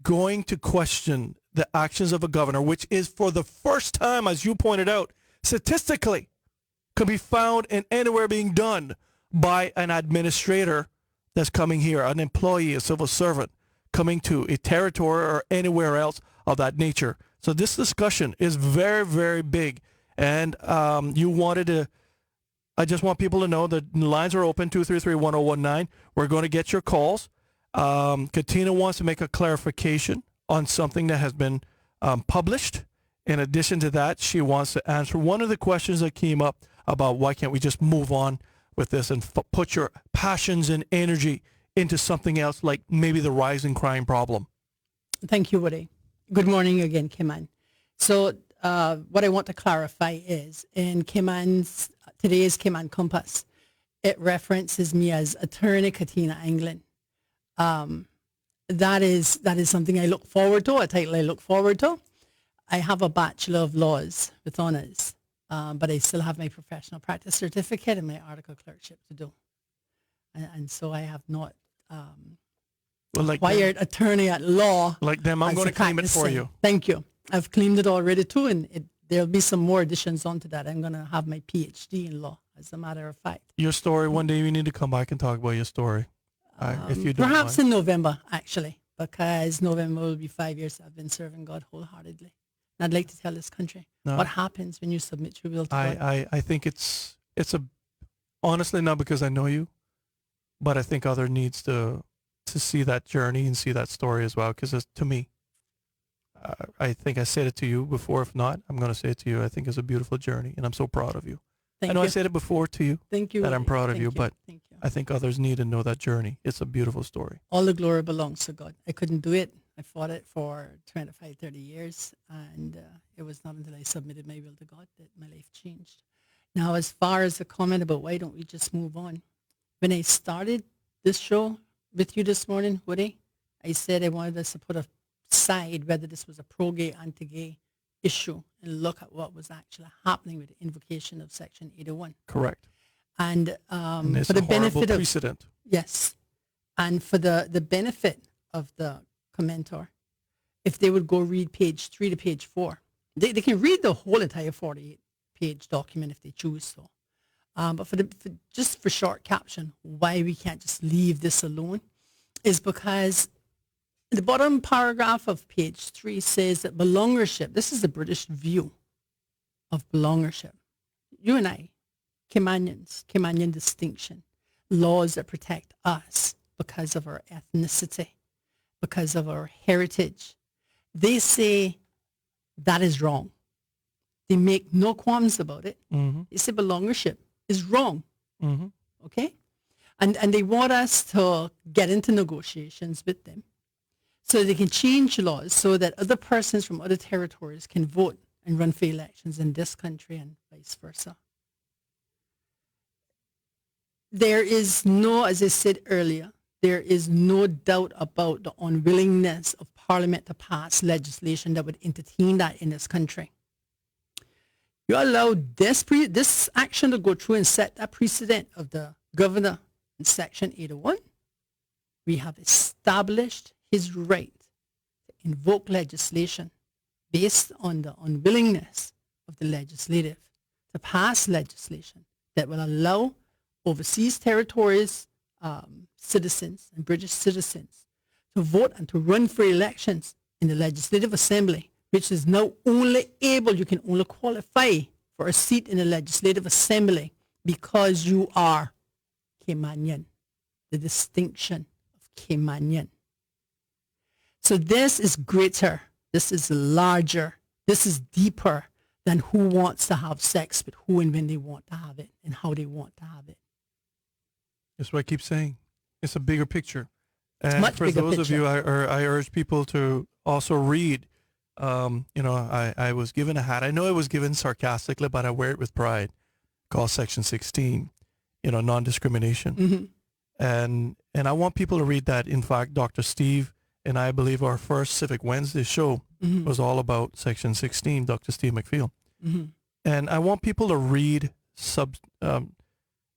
going to question the actions of a governor, which is for the first time, as you pointed out, statistically, could be found in anywhere being done by an administrator that's coming here, an employee, a civil servant, coming to a territory or anywhere else of that nature. So this discussion is very, very big. And you wanted to, I just want people to know that the lines are open, 233-1019. We're going to get your calls. Kattina wants to make a clarification on something that has been published. In addition to that, she wants to answer one of the questions that came up about why can't we just move on with this and put your passions and energy into something else, like maybe the rising crime problem. Thank you, Woody. Good morning again, Cayman. So what I want to clarify is in today's Cayman Compass, it references me as Attorney Kattina Anglin. That is something I look forward to, a title I look forward to. I have a Bachelor of Laws with honors, but I still have my professional practice certificate and my article clerkship to do. And so I have not acquired attorney at law. Like them, I'm going to claim it for you. Thank you. I've claimed it already too, and there'll be some more additions onto that. I'm going to have my PhD in law, as a matter of fact. Your story, one day we need to come back and talk about your story. If you don't perhaps mind. in November, actually, because November will be 5 years I've been serving God wholeheartedly. And I'd like to tell this country what happens when you submit your will to God. I think it's honestly, not because I know you, but I think other needs to see that journey and see that story as well. Because to me, I think I said it to you before. If not, I'm going to say it to you. I think it's a beautiful journey, and I'm so proud of you. I know I said it before to you. Thank you. That I'm proud of you, but Thank you. I think others need to know that journey. It's a beautiful story. All the glory belongs to God. I couldn't do it. I fought it for 25, 30 years, and it was not until I submitted my will to God that my life changed. Now, as far as the comment about why don't we just move on, when I started this show with you this morning, Woody, I said I wanted us to put aside whether this was a pro-gay, anti-gay issue and look at what was actually happening with the invocation of Section 801. Correct. And it's for the a horrible benefit of precedent. Yes, and for the benefit of the commenter, if they would go read page 3 to page 4, they can read the whole entire 48-page document if they choose so. But just for short caption, why we can't just leave this alone is because the bottom paragraph of page 3 says that belongership, this is the British view of belongership. You and I, Caymanian distinction, laws that protect us because of our ethnicity, because of our heritage. They say that is wrong. They make no qualms about it. Mm-hmm. They say belongership is wrong. Mm-hmm. Okay? And they want us to get into negotiations with them so they can change laws so that other persons from other territories can vote and run for elections in this country and vice versa. There is no, as I said earlier, there is no doubt about the unwillingness of Parliament to pass legislation that would entertain that in this country. You allow this action to go through and set that precedent of the governor in Section 801. We have established his right to invoke legislation based on the unwillingness of the legislative to pass legislation that will allow overseas territories, citizens and British citizens to vote and to run for elections in the Legislative Assembly, which is now only able, you can only qualify for a seat in the Legislative Assembly because you are Caymanian, the distinction of Caymanian. So this is greater, this is larger, this is deeper than who wants to have sex with who and when they want to have it and how they want to have it. That's what I keep saying. It's a bigger picture. And much for bigger those of picture. you, I urge people to also read. I was given a hat. I know it was given sarcastically, but I wear it with pride. Called Section 16, non-discrimination. Mm-hmm. And I want people to read that. In fact, Dr. Steve and I believe our first Civic Wednesday show Mm-hmm. was all about Section 16, Dr. Steve McPhail. Mm-hmm. And I want people to read Section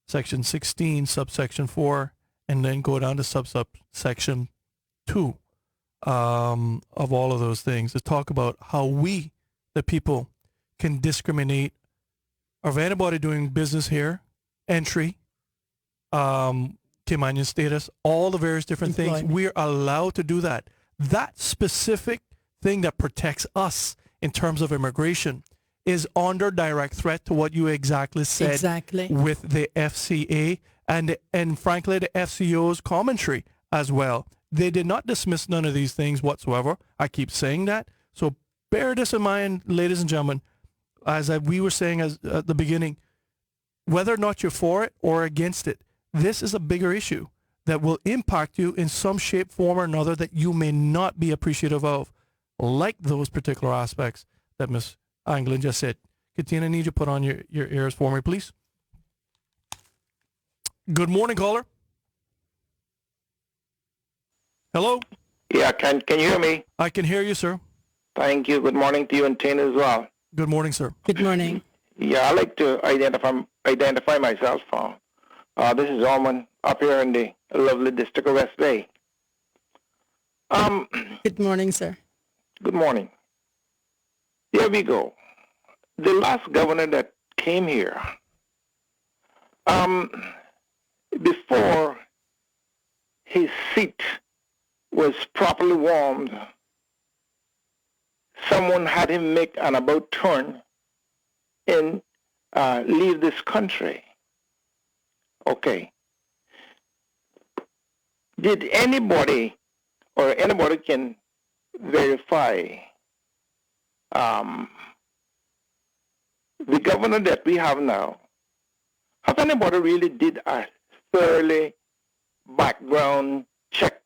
16, subsection 4, and then go down to subsection 2 of all of those things to talk about how we, the people, can discriminate of anybody doing business here, entry, Caymanian status, all the various different things. We're allowed to do that. That specific thing that protects us in terms of immigration is under direct threat to what you exactly said with the FCA and frankly the FCO's commentary as well. They did not dismiss none of these things whatsoever. I keep saying that. So bear this in mind, ladies and gentlemen, as we were saying at the beginning, whether or not you're for it or against it, this is a bigger issue that will impact you in some shape, form, or another that you may not be appreciative of, like those particular aspects that Ms. Anglin just said. Kattina, I need you to put on your ears for me, please. Good morning, caller. Hello? Yeah, can you hear me? I can hear you, sir. Thank you. Good morning to you and Tina as well. Good morning, sir. Good morning. Yeah, I like to identify myself. This is Orman up here in the lovely district of West Bay. Good morning, sir. Good morning. Here we go. The last governor that came here, before his seat was properly warmed, someone had him make an about turn and leave this country. Okay. Did anybody can verify the governor that we have now? Has anybody really did a thoroughly background check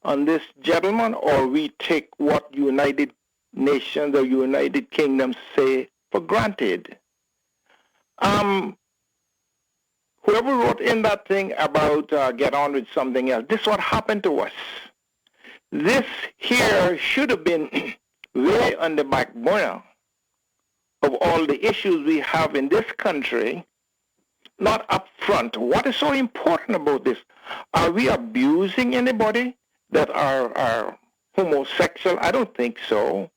on this gentleman, or we take what United Nations or United Kingdom say for granted? Whoever wrote in that thing about get on with something else, this is what happened to us. This here should have been way on the back burner of all the issues we have in this country, not up front. What is so important about this? Are we abusing anybody that are homosexual? I don't think so.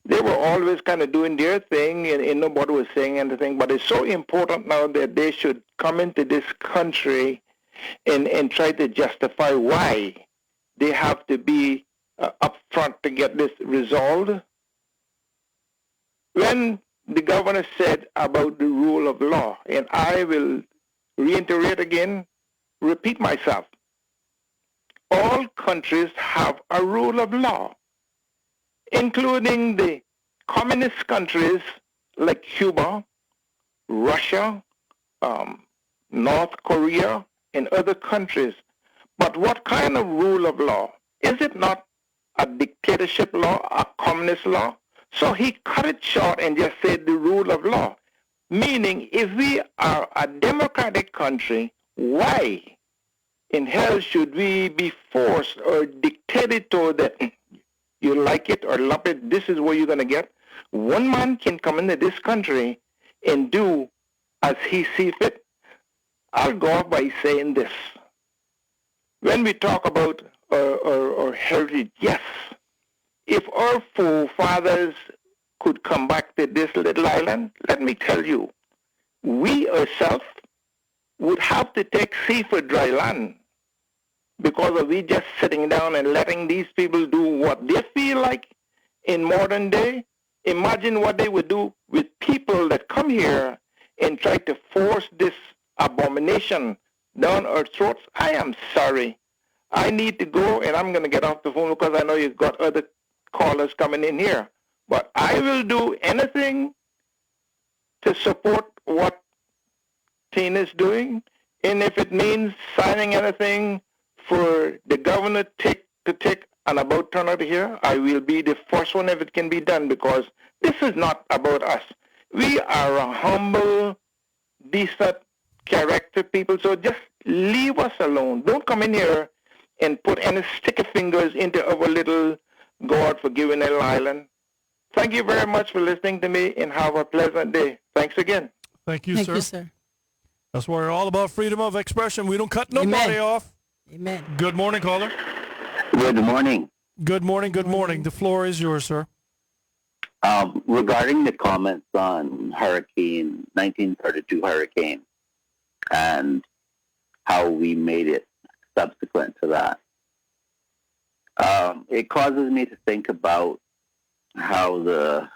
They were always kind of doing their thing, and nobody was saying anything. But it's so important now that they should come into this country and try to justify why they have to be upfront to get this resolved. When the governor said about the rule of law, and I will reiterate again, repeat myself, all countries have a rule of law, including the communist countries like Cuba, Russia, North Korea, and other countries. But what kind of rule of law? Is it not a dictatorship law, a communist law? So he cut it short and just said the rule of law. Meaning, if we are a democratic country, why in hell should we be forced or dictated to that you like it or love it, this is what you're going to get? One man can come into this country and do as he sees fit. I'll go off by saying this. When we talk about our heritage, yes, if our forefathers could come back to this little island, let me tell you, we ourselves would have to take sea for dry land because of we just sitting down and letting these people do what they feel like in modern day. Imagine what they would do with people that come here and try to force this abomination down our throats. I am sorry. I need to go, and I'm going to get off the phone because I know you've got other callers coming in here. But I will do anything to support what Tina's doing, and if it means signing anything for the governor to take an about turn out here, I will be the first one if it can be done, because this is not about us. We are a humble, decent character people, so just leave us alone. Don't come in here and put any sticky fingers into our little God forgiven little island. Thank you very much for listening to me, and have a pleasant day. Thanks again. Thank you, sir. That's why we're all about freedom of expression. We don't cut nobody off. Amen. Good morning, caller. Good morning. Good morning. Good morning. The floor is yours, sir. Regarding the comments on 1932 hurricane, and how we made it subsequent to that, it causes me to think about how the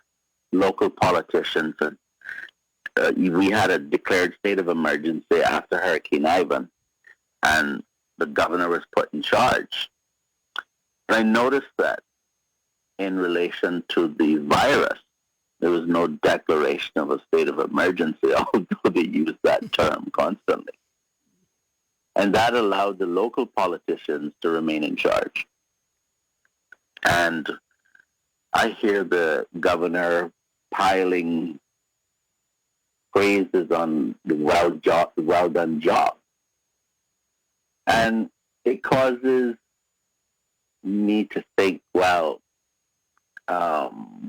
local politicians, we had a declared state of emergency after Hurricane Ivan, and the governor was put in charge. And I noticed that in relation to the virus, there was no declaration of a state of emergency, although they used that term constantly. And that allowed the local politicians to remain in charge. And I hear the governor piling praises on the well done job. And it causes me to think, well,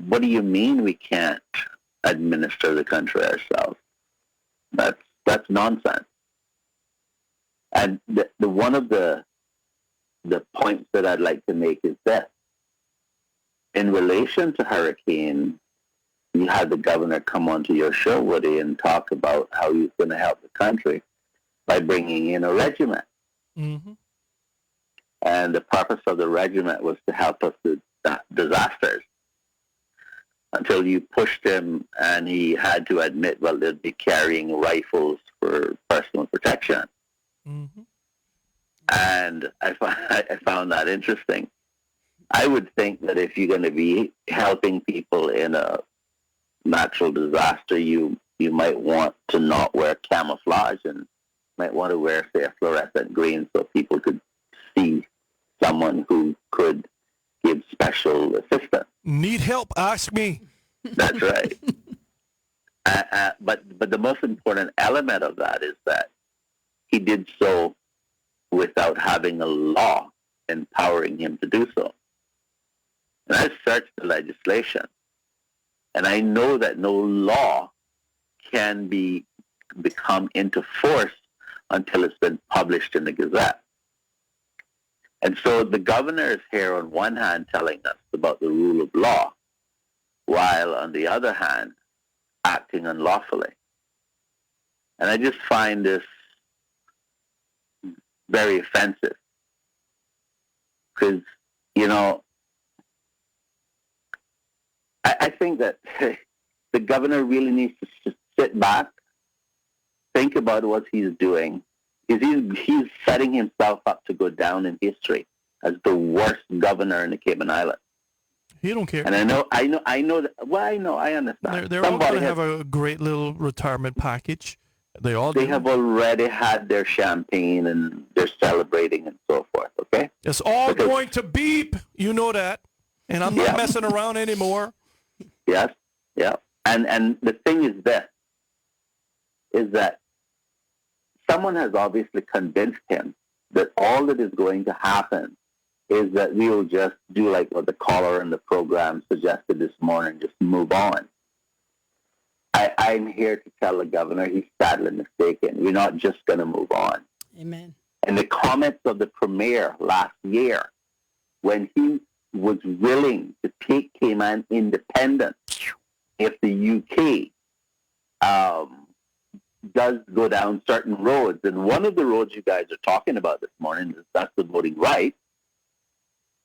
what do you mean we can't administer the country ourselves? That's nonsense. And the one of the points that I'd like to make is this. In relation to hurricane, you had the governor come onto your show, Woody, and talk about how he was going to help the country by bringing in a regiment. Mm-hmm. And the purpose of the regiment was to help us with disasters. Until you pushed him and he had to admit, well, they'd be carrying rifles for personal protection. Mm-hmm. And I found that interesting. I would think that if you're going to be helping people in a natural disaster, you might want to not wear camouflage and might want to wear, say, a fluorescent green so people could see someone who could give special assistance. Need help? Ask me. That's right. But the most important element of that is that he did so without having a law empowering him to do so. And I searched the legislation, and I know that no law can become into force until it's been published in the Gazette. And so the governor is here on one hand telling us about the rule of law, while on the other hand, acting unlawfully. And I just find this very offensive. Because, I think that the governor really needs to sit back, think about what he's doing. He's setting himself up to go down in history as the worst governor in the Cayman Islands. He don't care. And I know that. Well, I understand. They're all going to have a great little retirement package. They have already had their champagne and they're celebrating and so forth. Okay. It's all going to beep. You know that, and I'm not messing around anymore. Yes. Yeah. And the thing is this: is that someone has obviously convinced him that all that is going to happen is that we will just do like what the caller in the program suggested this morning, just move on. I'm here to tell the governor he's sadly mistaken. We're not just going to move on. Amen. And the comments of the premier last year, when he was willing to take Cayman independent if the UK does go down certain roads, and one of the roads you guys are talking about this morning, that's the voting right,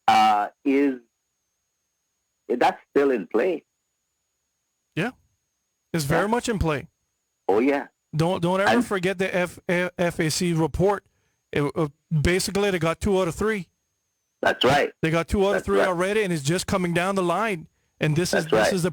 that's still in play. Yeah, it's very much in play. Oh yeah. Don't ever forget the FAC report. Basically, they got 2 out of 3. That's right. They got 2 out of 3 already, and it's just coming down the line. And this is a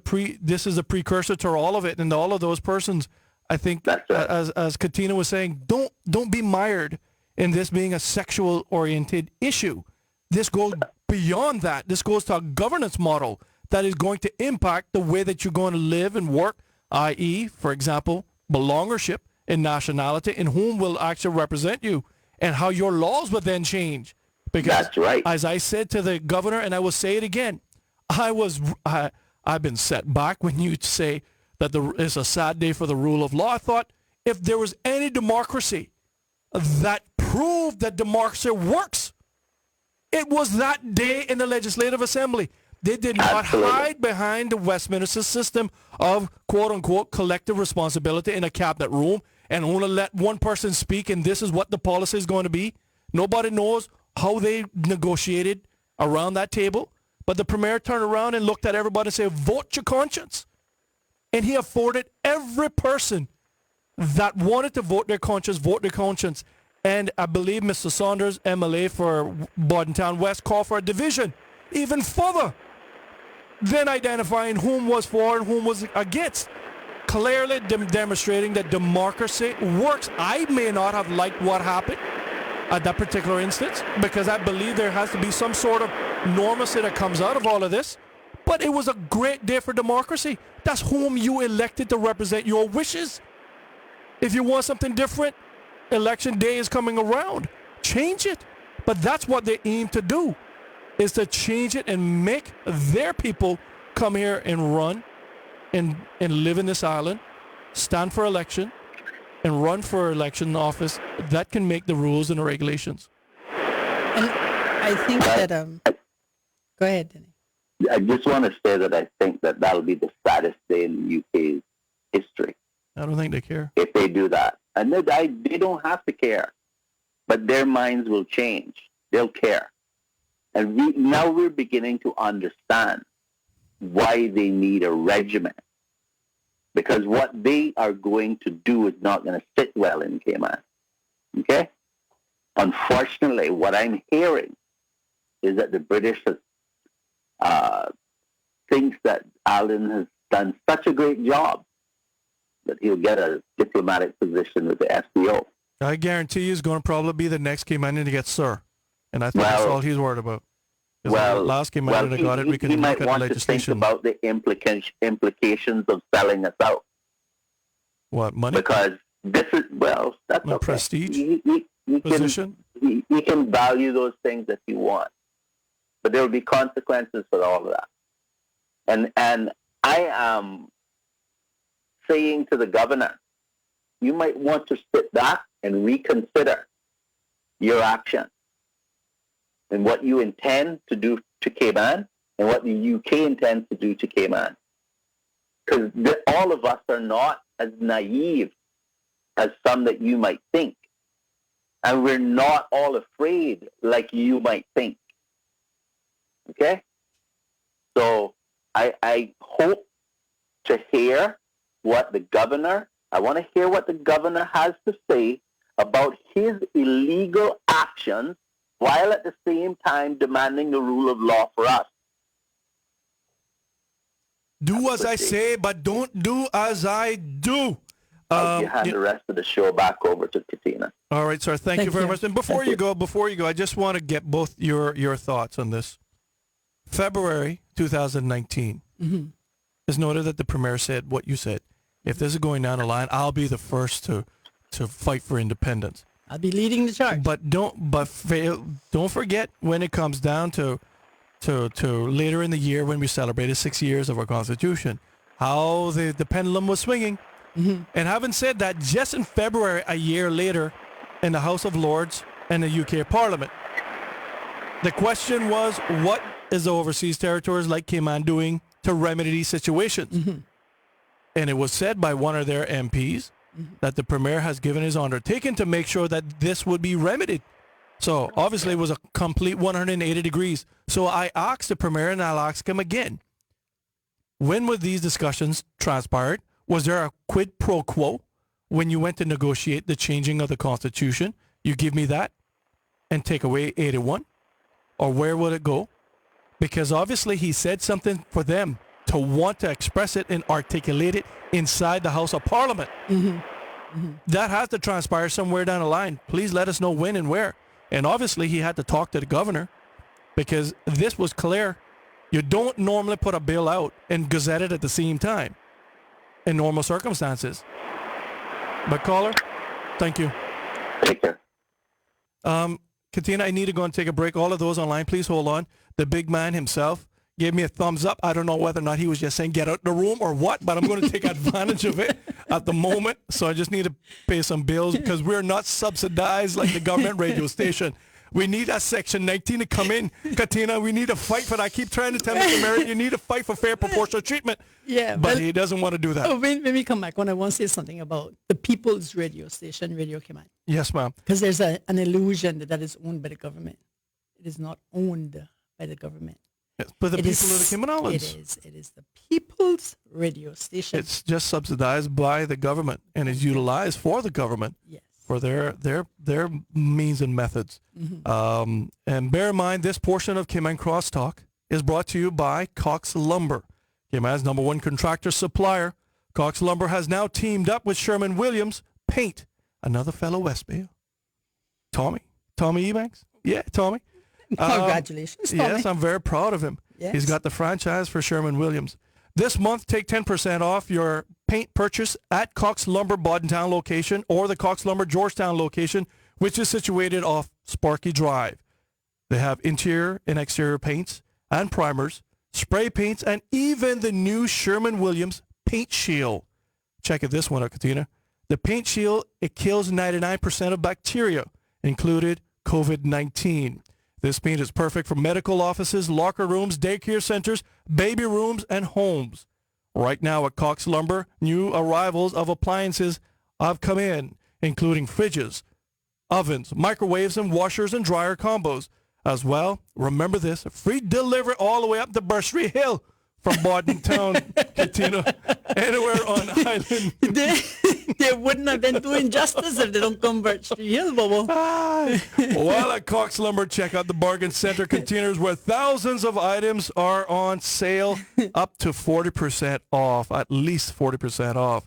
precursor to all of it, and all of those persons. I think, as Kattina was saying, don't be mired in this being a sexual oriented issue. This goes beyond that. This goes to a governance model that is going to impact the way that you're going to live and work, i.e., for example, belongership and nationality, and whom will actually represent you, and how your laws will then change. Because, that's right. As I said to the governor, and I will say it again, I've been set back when you say that it's a sad day for the rule of law. I thought if there was any democracy that proved that democracy works, it was that day in the Legislative Assembly. They did not hide behind the Westminster system of quote-unquote collective responsibility in a cabinet room and only let one person speak, and this is what the policy is going to be. Nobody knows how they negotiated around that table. But the premier turned around and looked at everybody and said, vote your conscience. And he afforded every person that wanted to vote their conscience. And I believe Mr. Saunders, MLA for Bordentown West, called for a division even further than identifying whom was for and whom was against. Clearly demonstrating that democracy works. I may not have liked what happened at that particular instance, because I believe there has to be some sort of normalcy that comes out of all of this. But it was a great day for democracy. That's whom you elected to represent your wishes. If you want something different, election day is coming around. Change it. But that's what they aim to do, is to change it and make their people come here and run and live in this island, stand for election, and run for election office that can make the rules and the regulations. And I think that, go ahead, Denny. I just want to say that I think that that'll be the saddest day in the UK's history. I don't think they care. If they do that. And they don't have to care. But their minds will change. They'll care. And now we're beginning to understand why they need a regiment. Because what they are going to do is not going to sit well in Cayman. Okay? Unfortunately, what I'm hearing is that the British thinks that Allen has done such a great job that he'll get a diplomatic position with the SBO. I guarantee you he's going to probably be the next Caymanian to get Sir. And I think that's all he's worried about. Last Caymanian that got it, we can he look might at want legislation. to think about the implications of selling us out. What, money? Because this is, that's okay. Prestige? He Position? He can value those things if you want. But there will be consequences for all of that. And I am saying to the governor, you might want to sit back and reconsider your action and what you intend to do to Cayman and what the UK intends to do to Cayman. Because all of us are not as naive as some that you might think. And we're not all afraid like you might think. Okay? So I hope to hear what the governor, I want to hear what the governor has to say about his illegal actions while at the same time demanding the rule of law for us. Do as I say, but don't do as I do. I'll hand the rest of the show back over to Kattina. All right, sir. Thank you very much. And before you go, I just want to get both your thoughts on this. February 2019 is noted that the premier said what you said. If this is going down the line, I'll be the first to fight for independence. I'll be leading the charge. But don't forget when it comes down to later in the year when we celebrated 6 years of our Constitution, how the pendulum was swinging. And having said that, just in February, a year later, in the House of Lords and the UK Parliament, the question was, what is the overseas territories like Cayman doing to remedy these situations? And it was said by one of their MPs that the Premier has given his undertaking to make sure that this would be remedied. So obviously it was a complete 180 degrees. So I asked the Premier, and I'll ask him again, when were these discussions transpired? Was there a quid pro quo when you went to negotiate the changing of the Constitution? You give me that and take away 81? Or where would it go? Because obviously he said something for them to want to express it and articulate it inside the House of Parliament. That has to transpire somewhere down the line. Please let us know when and where. And obviously he had to talk to the governor because this was clear. You don't normally put a bill out and gazette it at the same time in normal circumstances. But caller, thank you. Take care. Kattina, I need to go and take a break. All of those online, please hold on. The big man himself gave me a thumbs up. I don't know whether or not he was just saying get out the room or what, but I'm going to take advantage of it at the moment. So I just need to pay some bills because we're not subsidized like the government radio station. We need a Section 19 to come in. Kattina, we need to fight for that. I keep trying to tell Mr. Merritt, you need to fight for fair proportional treatment. Yeah, but he doesn't want to do that. When we come back, I want to say something about the people's radio station, Radio Cayman. Yes, ma'am. Because there's an illusion that is owned by the government. It is not owned by the government. Yes, but the people of the Cayman Islands. It is the people's radio station. It's just subsidized by the government and is utilized for the government. Yes. For their means and methods. And bear in mind, this portion of Cayman Crosstalk is brought to you by Cox Lumber, Cayman's #1 contractor supplier. Cox Lumber has now teamed up with Sherwin-Williams Paint, another fellow West Bay. Tommy Ebanks. Yeah, Tommy. Congratulations, Tommy. Yes, I'm very proud of him. Yes. He's got the franchise for Sherwin-Williams. This month, take 10% off your paint purchase at Cox Lumber Boddentown location or the Cox Lumber Georgetown location, which is situated off Sparky Drive. They have interior and exterior paints and primers, spray paints, and even the new Sherwin-Williams Paint Shield. Check this one out, Kattina. The Paint Shield, it kills 99% of bacteria, included COVID-19. This paint is perfect for medical offices, locker rooms, daycare centers, baby rooms, and homes. Right now at Cox Lumber, new arrivals of appliances have come in, including fridges, ovens, microwaves, and washers and dryer combos. As well, remember this, free delivery all the way up to Bursary Hill from Boddentown, Kattina, anywhere on island. They wouldn't have been doing justice if they don't convert Street Hill, Bobo. While at Cox Lumber, check out the Bargain Center containers where thousands of items are on sale up to 40% off, at least 40% off.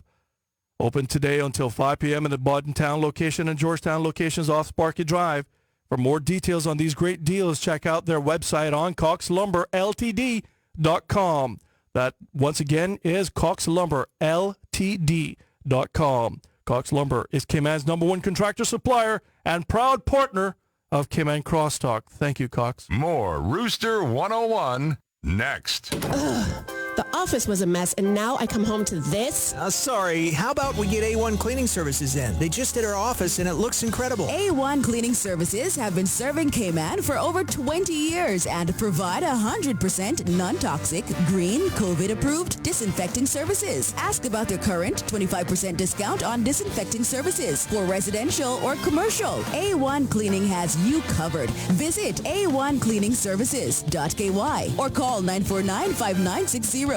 Open today until 5 p.m. in the Boddentown location and Georgetown locations off Sparky Drive. For more details on these great deals, check out their website on coxlumberltd.com. That, once again, is coxlumberltd.com. Cox Lumber is Cayman's #1 contractor supplier and proud partner of Cayman Crosstalk. Thank you, Cox. More Rooster 101 next. The office was a mess, and now I come home to this? Sorry, how about we get A1 Cleaning Services in? They just did our office, and it looks incredible. A1 Cleaning Services have been serving Cayman for over 20 years and provide 100% non-toxic, green, COVID-approved disinfecting services. Ask about their current 25% discount on disinfecting services for residential or commercial. A1 Cleaning has you covered. Visit a1cleaningservices.ky or call 949-5960.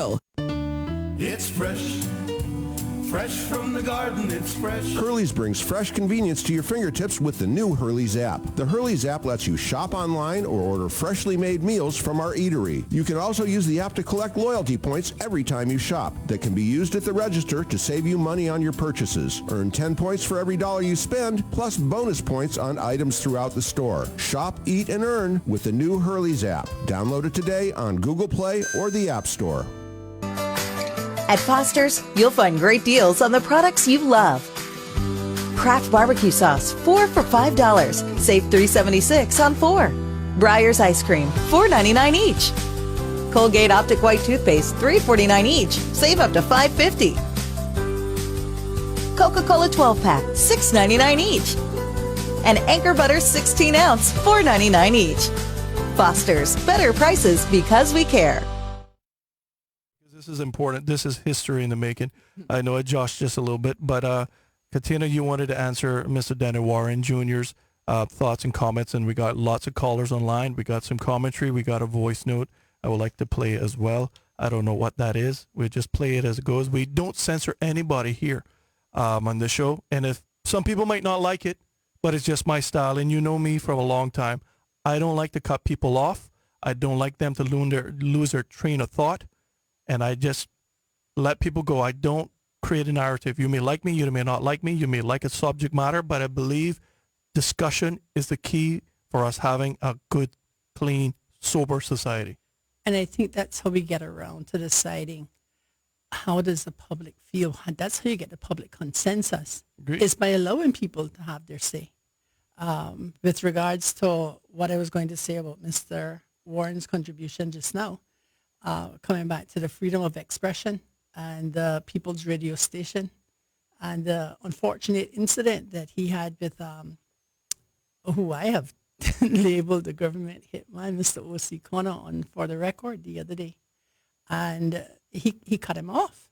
It's fresh. Fresh from the garden, it's fresh. Hurley's brings fresh convenience to your fingertips with the new Hurley's app. The Hurley's app lets you shop online or order freshly made meals from our eatery. You can also use the app to collect loyalty points every time you shop that can be used at the register to save you money on your purchases. Earn 10 points for every dollar you spend, plus bonus points on items throughout the store. Shop, eat, and earn with the new Hurley's app. Download it today on Google Play or the App Store. At Foster's, you'll find great deals on the products you love. Kraft barbecue sauce, 4 for $5. Save $3.76 on 4. Breyer's ice cream, $4.99 each. Colgate Optic White toothpaste, $3.49 each. Save up to $5.50. Coca-Cola 12-pack, $6.99 each. And Anchor Butter 16-ounce, $4.99 each. Foster's, better prices because we care. This is important. This is history in the making. I know I joshed just a little bit, but Kattina, you wanted to answer Mr. Danny Warren Jr.'s thoughts and comments, and we got lots of callers online. We got some commentary. We got a voice note I would like to play as well. I don't know what that is. We just play it as it goes. We don't censor anybody here on the show, and if some people might not like it, but it's just my style, and you know me from a long time. I don't like to cut people off. I don't like them to lose their train of thought. And I just let people go. I don't create a narrative. You may like me, you may not like me, you may like a subject matter, but I believe discussion is the key for us having a good, clean, sober society. And I think that's how we get around to deciding how does the public feel. That's how you get the public consensus. Agreed. Is by allowing people to have their say. With regards to what I was going to say about Mr. Warren's contribution just now, coming back to the freedom of expression and the People's Radio Station and the unfortunate incident that he had with who I have labeled the government hitman, Mr. O.C. Connor, on For the Record the other day. And he cut him off.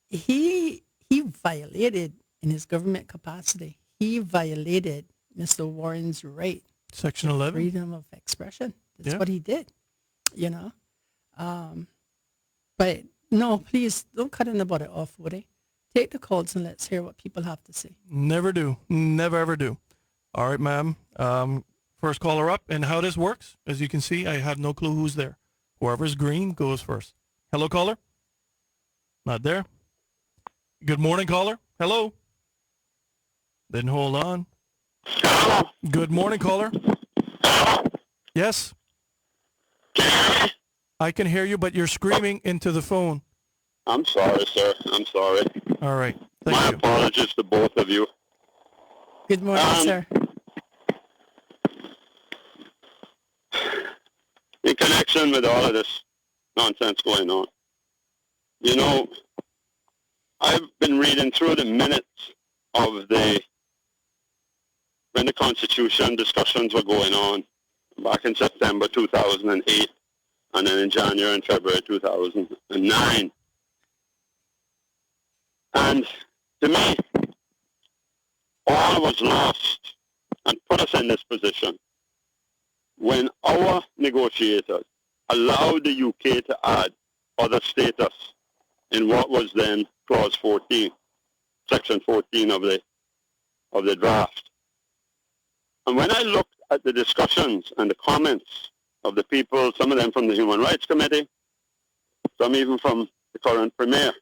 He violated, in his government capacity, he violated Mr. Warren's right. Section 11? Freedom of expression. That's Yeah. what he did, you know. But no, please don't cut anybody off, Woody. Take the calls and let's hear what people have to say. Never do. Never ever do. All right, ma'am. First caller up. And how this works, as you can see, I have no clue who's there. Whoever's green goes first. Hello, caller? Not there. Good morning, caller. Hello? Then hold on. Good morning, caller. Yes? I can hear you, but you're screaming into the phone. I'm sorry, sir. I'm sorry. All right. My apologies to both of you. Good morning, sir. In connection with all of this nonsense going on, you know, I've been reading through the minutes of when the Constitution discussions were going on back in September 2008 and then in January and February 2009. And to me, all was lost and put us in this position when our negotiators allowed the UK to add other status in what was then Clause 14, Section 14 of the draft. And when I looked at the discussions and the comments of the people, some of them from the Human Rights Committee, some even from the current Premier,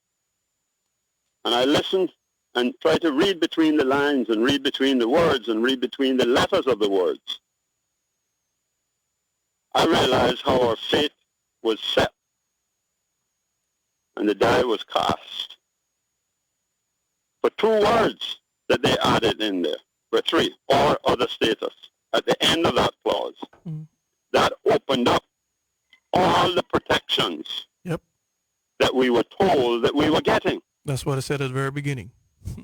and I listened and tried to read between the lines and read between the words and read between the letters of the words, I realized how our fate was set and the die was cast. For two words that they added in there, were three, or other status, at the end of that clause, that opened up all the protections that we were told that we were getting. That's what I said at the very beginning.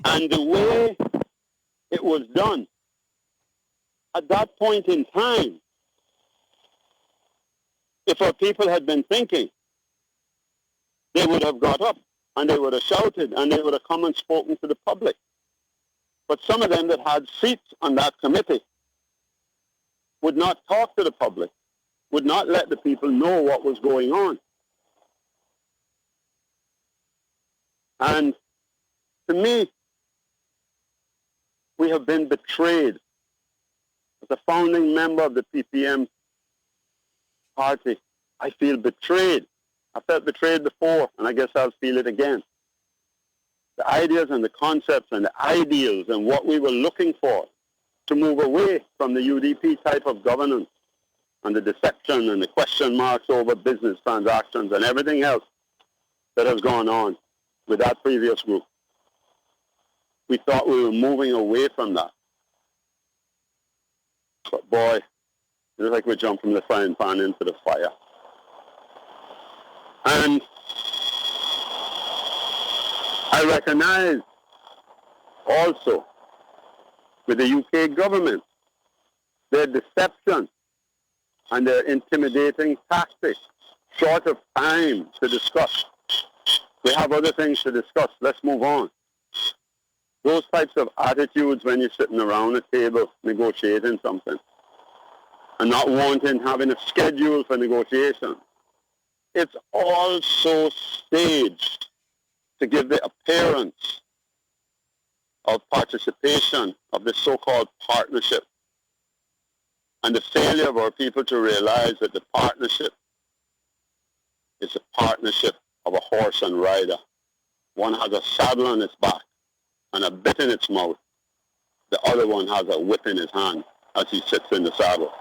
And the way it was done, at that point in time, if our people had been thinking, they would have got up and they would have shouted and they would have come and spoken to the public. But some of them that had seats on that committee would not talk to the public, would not let the people know what was going on. And to me, we have been betrayed. As a founding member of the PPM party, I feel betrayed. I felt betrayed before, and I guess I'll feel it again. The ideas and the concepts and the ideals and what we were looking for to move away from the UDP type of governance and the deception and the question marks over business transactions and everything else that has gone on with that previous group. We thought we were moving away from that. But boy, it's like we jumped from the frying pan into the fire. And I recognize also with the UK government, their deception and their intimidating tactics, short of time to discuss. We have other things to discuss. Let's move on. Those types of attitudes when you're sitting around a table negotiating something and not wanting, having a schedule for negotiation. It's all so staged to give the appearance of participation of the so-called partnership, and the failure of our people to realize that the partnership is a partnership of a horse and rider. One has a saddle on its back and a bit in its mouth. The other one has a whip in his hand as he sits in the saddle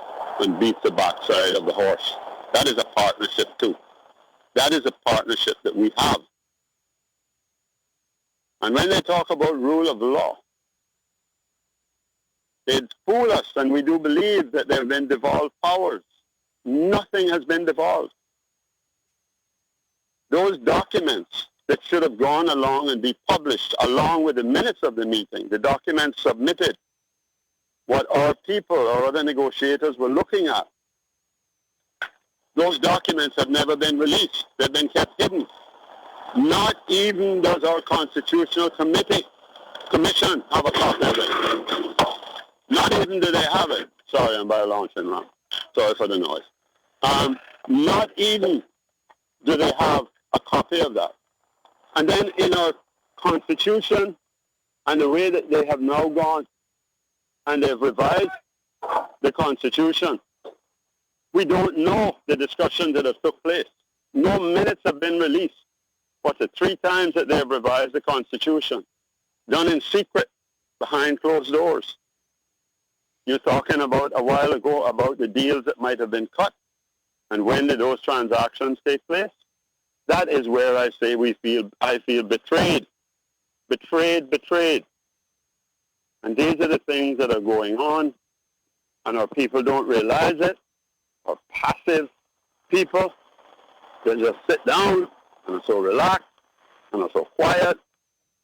and beats the backside of the horse. That is a partnership too. That is a partnership that we have. And when they talk about rule of law, they fool us, and we do believe that there have been devolved powers. Nothing has been devolved. Those documents that should have gone along and be published along with the minutes of the meeting, the documents submitted, what our people or other negotiators were looking at, those documents have never been released. They've been kept hidden. Not even does our Constitutional Commission have a copy of it. Not even do they have it. Sorry, I'm by launching wrong. Sorry for the noise. Not even do they have a copy of that. And then in our Constitution and the way that they have now gone and they've revised the Constitution, we don't know the discussion that has took place. No minutes have been released for the 3 times that they have revised the Constitution, done in secret, behind closed doors. You're talking about a while ago about the deals that might have been cut, and when did those transactions take place? That is where I say I feel betrayed. Betrayed. And these are the things that are going on, and our people don't realize it. Our passive people, they just sit down and are so relaxed and are so quiet,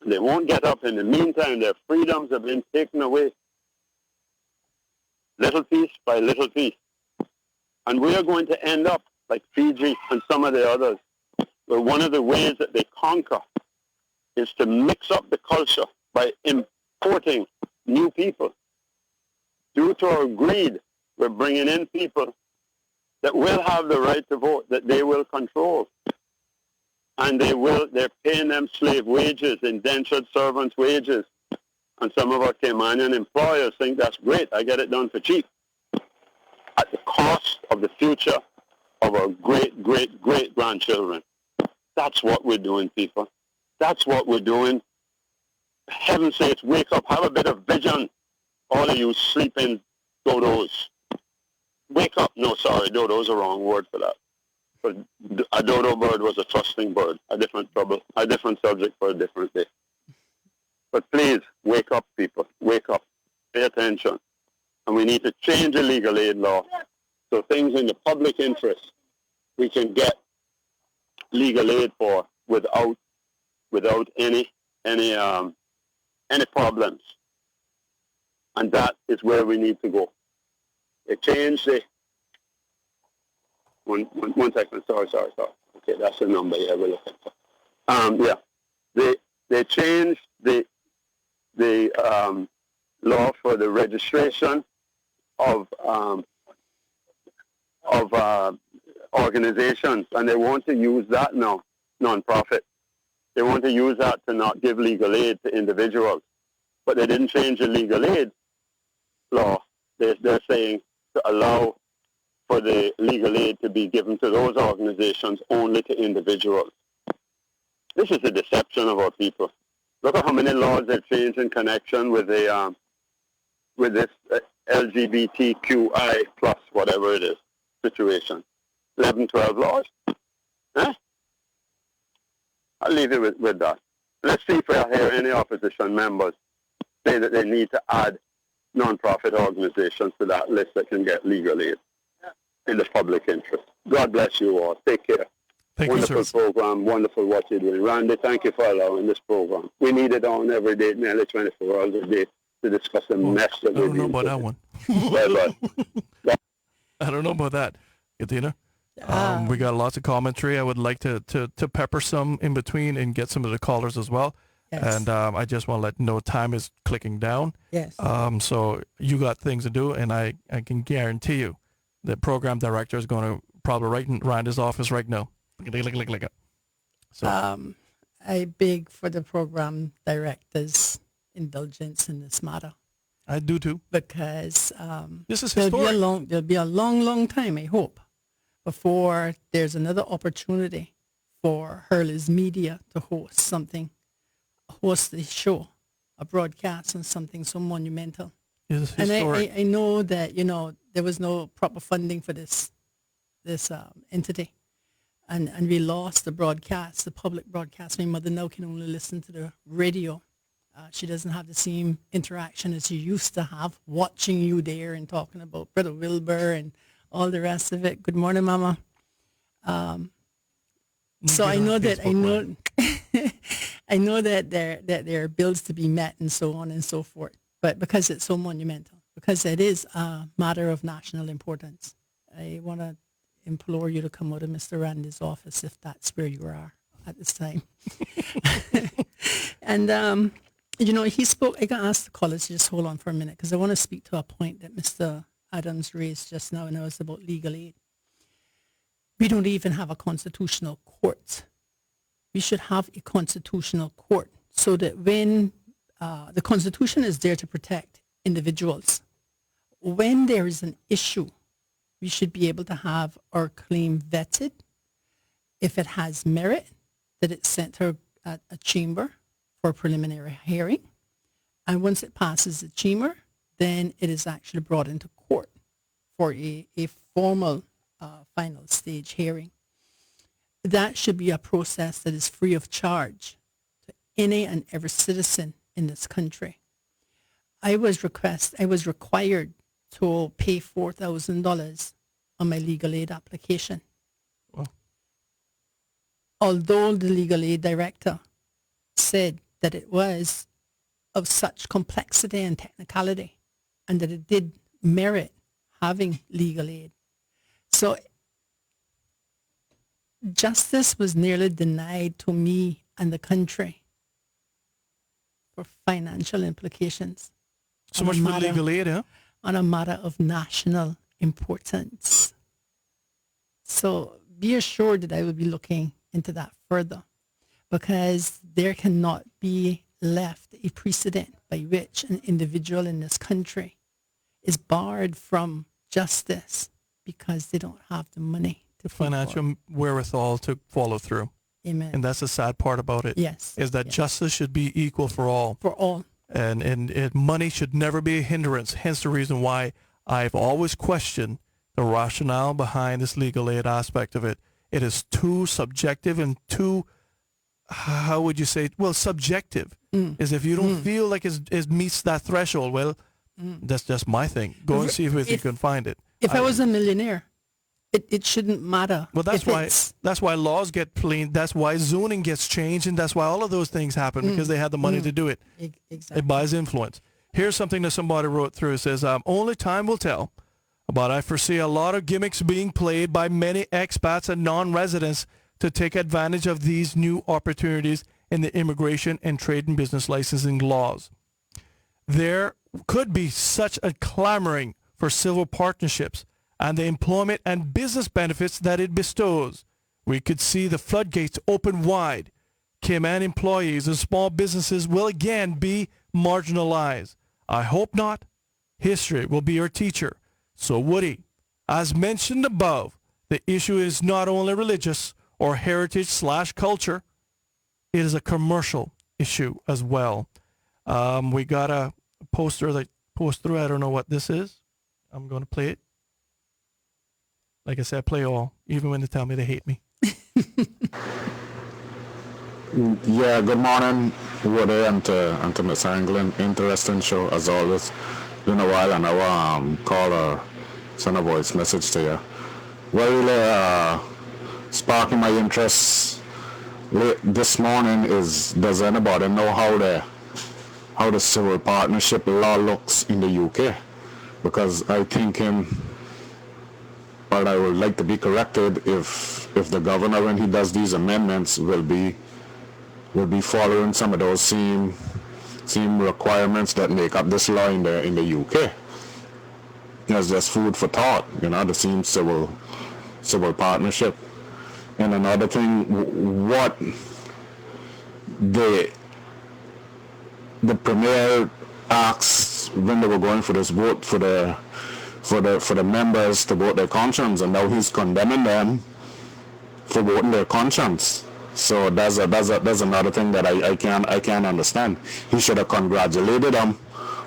and they won't get up. In the meantime, their freedoms have been taken away, little piece by little piece. And we are going to end up like Fiji and some of the others, where one of the ways that they conquer is to mix up the culture by importing new people. Due to our greed, we're bringing in people that will have the right to vote, that they will control. And they're paying them slave wages, indentured servants' wages. And some of our Caymanian employers think that's great, I get it done for cheap, at the cost of the future of our great-great-great-grandchildren. That's what we're doing, people. That's what we're doing. For heaven's sakes, wake up, have a bit of vision, all of you sleeping dodos. Wake up. No, sorry, dodo is a wrong word for that. But a dodo bird was a trusting bird, a different subject for a different day. But please, wake up, people. Wake up. Pay attention. And we need to change the legal aid law so things in the public interest we can get legal aid for without any problems. And that is where we need to go. They changed the one second. Sorry. Okay, that's the number. Yeah, we're looking for. They changed the law for the registration of organizations, and they want to use that now, non-profit. They want to use that to not give legal aid to individuals, but they didn't change the legal aid law. They're saying to allow for the legal aid to be given to those organizations only to individuals. This is a deception of our people. Look at how many laws they've changed in connection with the with this LGBTQI plus whatever it is situation. 11, 12 laws. Huh? I'll leave you with that. Let's see if I hear any opposition members say that they need to add non-profit organizations to that list that can get legal aid in the public interest. God bless you all. Take care. Wonderful program. Wonderful what you're doing. Randy, thank you for allowing this program. We need it on every day, nearly 24 hours a day, to discuss the mess that we're I don't know about that one. I don't know about that, Kattina. We got lots of commentary. I would like to pepper some in between and get some of the callers as well. Yes. And I just want to let you know time is clicking down. Yes. So you got things to do, and I can guarantee you the program director is going to probably right around his office right now. So. I beg for the program director's indulgence in this matter. I do too. Because this is there'll be a long time, I hope, before there's another opportunity for Hurley's Media to host the show, a broadcast on something so monumental. And I know that, there was no proper funding for this entity. And we lost the broadcast, the public broadcast. My mother now can only listen to the radio. She doesn't have the same interaction as she used to have, watching you there and talking about Brother Wilbur and all the rest of it. Good morning, Mama. So I know that I know that there are bills to be met and so on and so forth. But because it's so monumental, because it is a matter of national importance, I want to implore you to come out of Mr. Randy's office if that's where you are at this time. And, he spoke, I got asked the callers to just hold on for a minute because I want to speak to a point that Mr. Adams raised just now, and it was about legal aid. We don't even have a constitutional court. We should have a constitutional court so that when the Constitution is there to protect individuals, when there is an issue, we should be able to have our claim vetted. If it has merit, that it's sent to a chamber for a preliminary hearing. And once it passes the chamber, then it is actually brought into court for a formal final stage hearing. That should be a process that is free of charge to any and every citizen in this country. I was required to pay $4,000 on my legal aid application. Wow. Although the legal aid director said that it was of such complexity and technicality and that it did merit having legal aid. So justice was nearly denied to me and the country for financial implications. So much for legal aid, huh? On a matter of national importance. So be assured that I will be looking into that further, because there cannot be left a precedent by which an individual in this country is barred from justice because they don't have the money to financial wherewithal to follow through. Amen. And that's the sad part about it. Yes. Is that justice should be equal for all. For all. And money should never be a hindrance. Hence the reason why I've always questioned the rationale behind this legal aid aspect of it. It is too subjective and too, how would you say, well, subjective. Is if you don't feel like it meets that threshold, well, that's just my thing. Go and see if you can find it. If I was a millionaire It shouldn't matter. Well, that's why laws get cleaned. That's why zoning gets changed, and that's why all of those things happen because they had the money to do it. Exactly. It buys influence. Here's something that somebody wrote through. It says, only time will tell, but I foresee a lot of gimmicks being played by many expats and non-residents to take advantage of these new opportunities in the immigration and trade and business licensing laws. There could be such a clamoring for civil partnerships and the employment and business benefits that it bestows. We could see the floodgates open wide. Cayman employees and small businesses will again be marginalized. I hope not. History will be our teacher. So Woody, as mentioned above, the issue is not only religious or heritage/culture, it is a commercial issue as well. We got a poster that posts through. I don't know what this is. I'm going to play it. Like I said, I play all, even when they tell me they hate me. Yeah, good morning, Woody, and to Miss Anglin. Interesting show, as always. Been a while, and I will call or send a voice message to you. Well, really sparking my interest this morning is, does anybody know how the civil partnership law looks in the UK? Because I think but I would like to be corrected if the governor, when he does these amendments, will be following some of those same requirements that make up this law in the UK. It's just food for thought, the same civil partnership. And another thing, what the Premier asked when they were going for this vote for the members to vote their conscience, and now he's condemning them for voting their conscience. So that's another thing that I can't understand. He should have congratulated them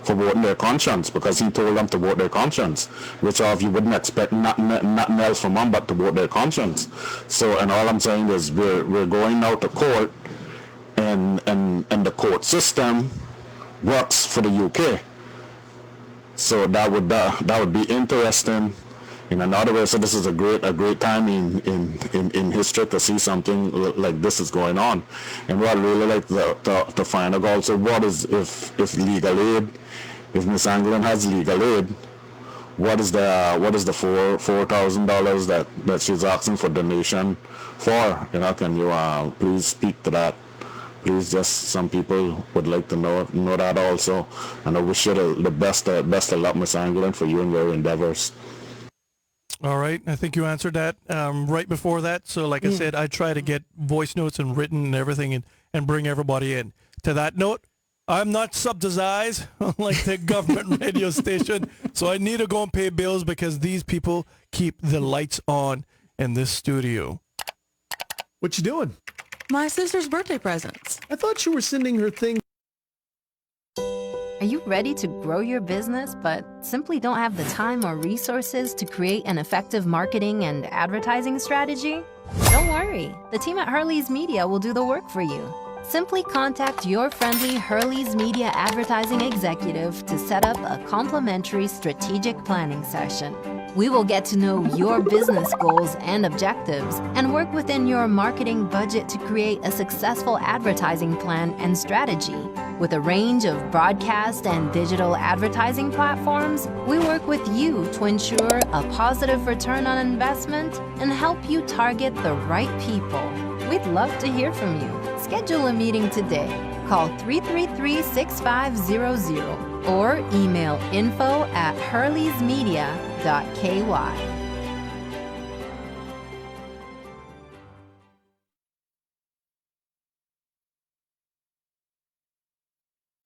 for voting their conscience, because he told them to vote their conscience, which of you wouldn't expect nothing else from them but to vote their conscience. So, and all I'm saying is we're going now to court, and the court system works for the UK. So that would be interesting in another way. So this is a great time in history to see something like this is going on. And what I'd really like to find out also, what is if legal aid, if Miss Anglin has legal aid, what is the $4,000 that she's asking for donation for? Can you please speak to that? Please, just some people would like to know that also. And I wish you the best of luck, Miss Anglin, for you and your endeavors. All right. I think you answered that right before that. So like I said, I try to get voice notes and written and everything and bring everybody in. To that note, I'm not subsidized like the government radio station. So I need to go and pay bills because these people keep the lights on in this studio. What you doing? My sister's birthday presents. I thought you were sending her things. Are you ready to grow your business but simply don't have the time or resources to create an effective marketing and advertising strategy? Don't worry, the team at Hurley's Media will do the work for you. Simply contact your friendly Hurley's Media advertising executive to set up a complimentary strategic planning session. We will get to know your business goals and objectives and work within your marketing budget to create a successful advertising plan and strategy. With a range of broadcast and digital advertising platforms, we work with you to ensure a positive return on investment and help you target the right people. We'd love to hear from you. Schedule a meeting today. Call 333-6500 or email info@hurleysmedia.ky.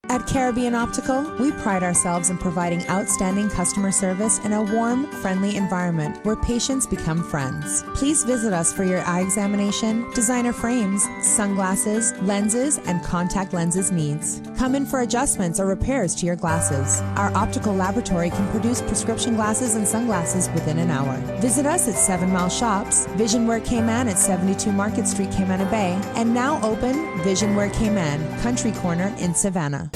At Caribbean Optical, we pride ourselves in providing outstanding customer service in a warm, friendly environment where patients become friends. Please visit us for your eye examination, designer frames, sunglasses, lenses, and contact lenses needs. Come in for adjustments or repairs to your glasses. Our optical laboratory can produce prescription glasses and sunglasses within an hour. Visit us at 7 Mile Shops, Visionware Cayman at 72 Market Street, Cayman Bay, and now open Visionware Cayman, Country Corner in Savannah.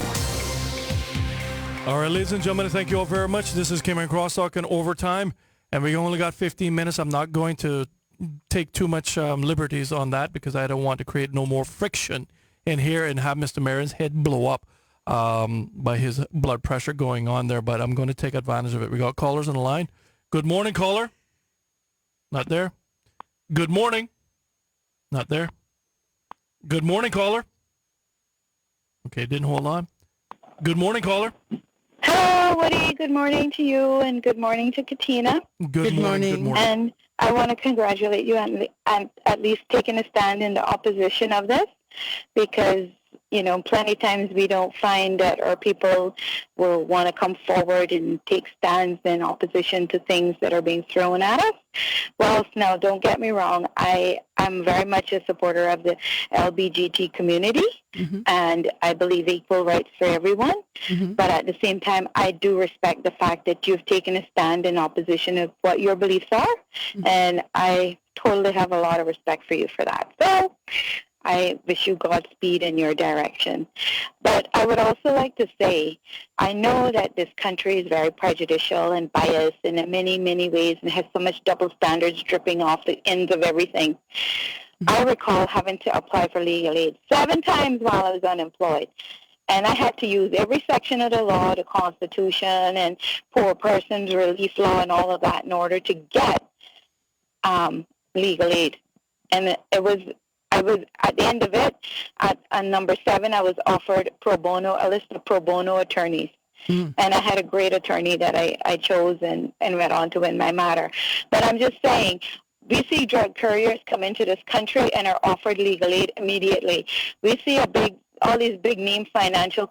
All right, ladies and gentlemen, thank you all very much. This is Cayman Crosstalk in overtime. And we only got 15 minutes. I'm not going to take too much liberties on that because I don't want to create no more friction in here and have Mr. Martyn's head blow up by his blood pressure going on there. But I'm going to take advantage of it. We got callers on the line. Good morning, caller. Not there. Good morning. Not there. Good morning, caller. Okay, didn't hold on. Good morning, caller. Hello, Woody. Good morning to you, and good morning to Kattina. Good morning. Good morning. And I want to congratulate you on at least taking a stand in the opposition of this, because, you know, plenty times we don't find that our people will want to come forward and take stands in opposition to things that are being thrown at us. Well, now, don't get me wrong. I'm very much a supporter of the LBGT community, and I believe equal rights for everyone. But at the same time, I do respect the fact that you've taken a stand in opposition of what your beliefs are, and I totally have a lot of respect for you for that. So I wish you Godspeed in your direction. But I would also like to say, I know that this country is very prejudicial and biased in many, many ways and has so much double standards dripping off the ends of everything. I recall having to apply for legal aid 7 times while I was unemployed. And I had to use every section of the law, the Constitution, and poor persons relief law and all of that in order to get legal aid. And I was at the end of it, at number 7, I was offered pro bono, a list of pro bono attorneys. And I had a great attorney that I chose and went on to win my matter. But I'm just saying, we see drug couriers come into this country and are offered legal aid immediately. We see all these big name financial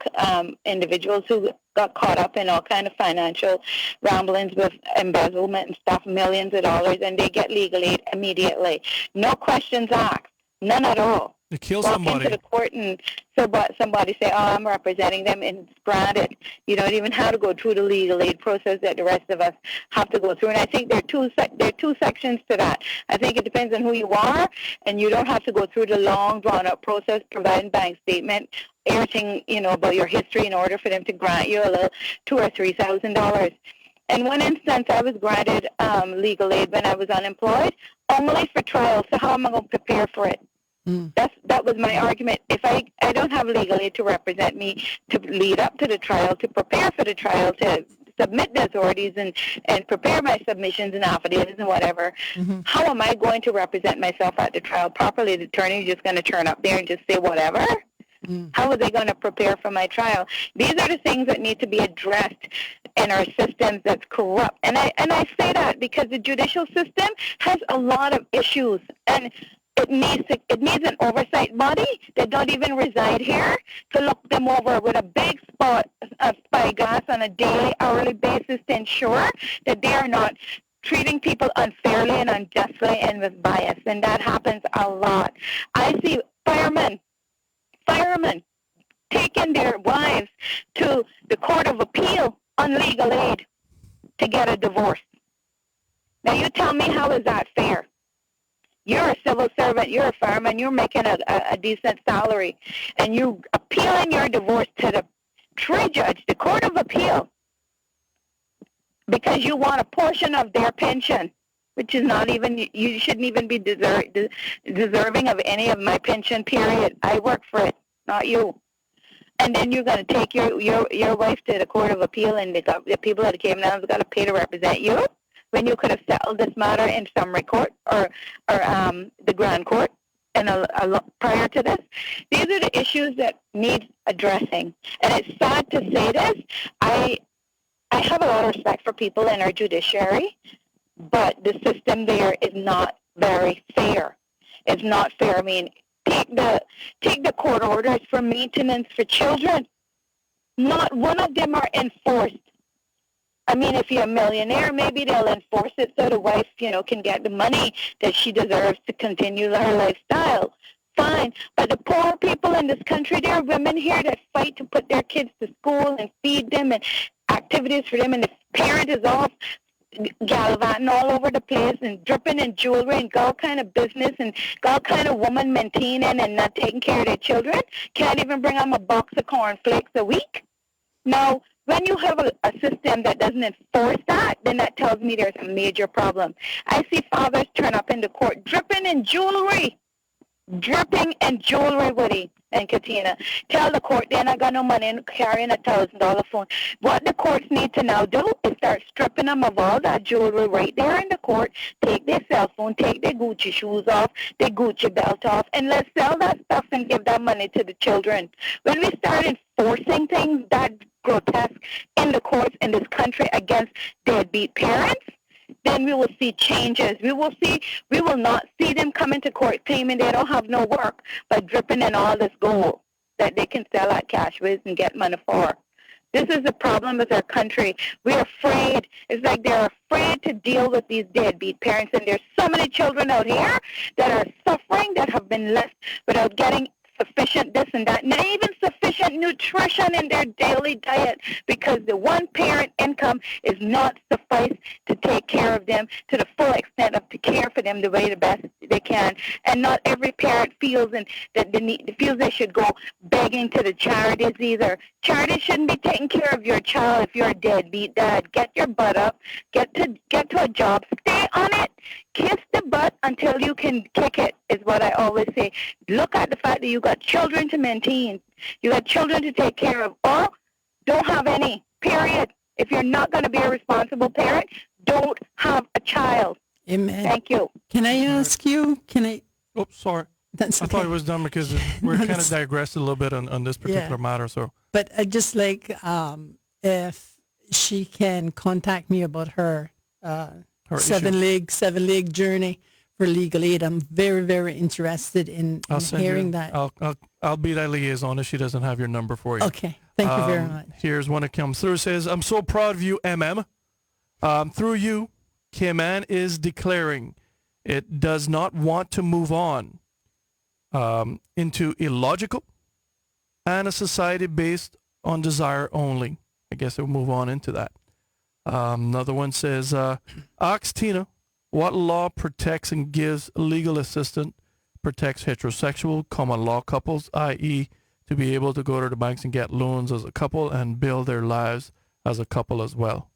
individuals who got caught up in all kind of financial ramblings with embezzlement and stuff, millions of dollars, and they get legal aid immediately. No questions asked. None at all. To kill Walk somebody. into the court and somebody say, "Oh, I'm representing them," and it's granted. You don't even have to go through the legal aid process that the rest of us have to go through. And I think there are two sections to that. I think it depends on who you are, and you don't have to go through the long, drawn-out process, providing bank statement, everything, you know, about your history in order for them to grant you a little $2,000 or $3,000. In one instance, I was granted legal aid when I was unemployed, only for trial. So how am I going to prepare for it? That was my argument. If I don't have legal aid to represent me, to lead up to the trial, to prepare for the trial, to submit the authorities and prepare my submissions and affidavits and whatever, how am I going to represent myself at the trial properly? The attorney is just going to turn up there and just say whatever? How are they going to prepare for my trial? These are the things that need to be addressed in our systems that's corrupt. And I say that because the judicial system has a lot of issues, and it needs an oversight body that don't even reside here to look them over with a big spyglass on a daily, hourly basis to ensure that they are not treating people unfairly and unjustly and with bias. And that happens a lot. I see firemen taking their wives to the Court of Appeal on legal aid to get a divorce. Now you tell me, how is that fair? You're a civil servant, you're a fireman, you're making a decent salary, and you're appealing your divorce to the tree judge, the Court of Appeal, because you want a portion of their pension, which is not even, you shouldn't even be deserving of any of my pension, period. I work for it, not you. And then you're going to take your wife to the Court of Appeal, and the people at the Cayman Islands got to pay to represent you, when you could have settled this matter in summary court or the Grand Court and prior to this. These are the issues that need addressing. And it's sad to say this. I have a lot of respect for people in our judiciary, but the system there is not very fair. It's not fair. I mean, take the court orders for maintenance for children. Not one of them are enforced. I mean, if you're a millionaire, maybe they'll enforce it so the wife, you know, can get the money that she deserves to continue her lifestyle. Fine. But the poor people in this country, there are women here that fight to put their kids to school and feed them and activities for them, and the parent is off gallivanting all over the place and dripping in jewelry and all kind of business and all kind of woman maintaining and not taking care of their children. Can't even bring them a box of cornflakes a week. Now, When you have a system that doesn't enforce that, then that tells me there's a major problem. I see fathers turn up in the court dripping in jewelry, Woody and Kattina. Tell the court they're not got no money and carrying $1,000 phone. What the courts need to now do is start stripping them of all that jewelry right there in the court, take their cell phone, take their Gucci shoes off, their Gucci belt off, and let's sell that stuff and give that money to the children. When we start enforcing things that grotesque in the courts in this country against deadbeat parents, then we will see changes. We will not see them coming to court claiming they don't have no work, but dripping in all this gold that they can sell at Cashways and get money for. This is the problem with our country. We're afraid. It's like they're afraid to deal with these deadbeat parents, and there's so many children out here that are suffering, that have been left without getting sufficient this and that, not even sufficient nutrition in their daily diet, because the one parent income is not suffice to take care of them to the full extent of to care for them the way the best they can. And not every parent feels feels they should go begging to the charities either. Charities shouldn't be taking care of your child if you're a deadbeat dad. Get your butt up, get to a job, stay on it, kiss the butt until you can kick it, is what I always say. Look at the fact that you got children to maintain, you got children to take care of, or don't have any, period. If you're not going to be a responsible parent, don't have a child. Amen. Thank you. Can I ask you, Oh, sorry. That's I okay. thought it was done because we're kind of digressed a little bit on this particular matter. So, but I just like if she can contact me about her seven leg journey for legal aid. I'm very, very interested in hearing that. I'll be that liaison if she doesn't have your number for you. Okay. Thank you very much. Here's one that comes through. It says, I'm so proud of you, MM. Through you, Cayman is declaring it does not want to move on into illogical and a society based on desire only. I guess we'll move on into that. Another one says, ask Tina, what law protects and gives legal assistance, protects heterosexual common law couples, i.e., to be able to go to the banks and get loans as a couple and build their lives as a couple as well?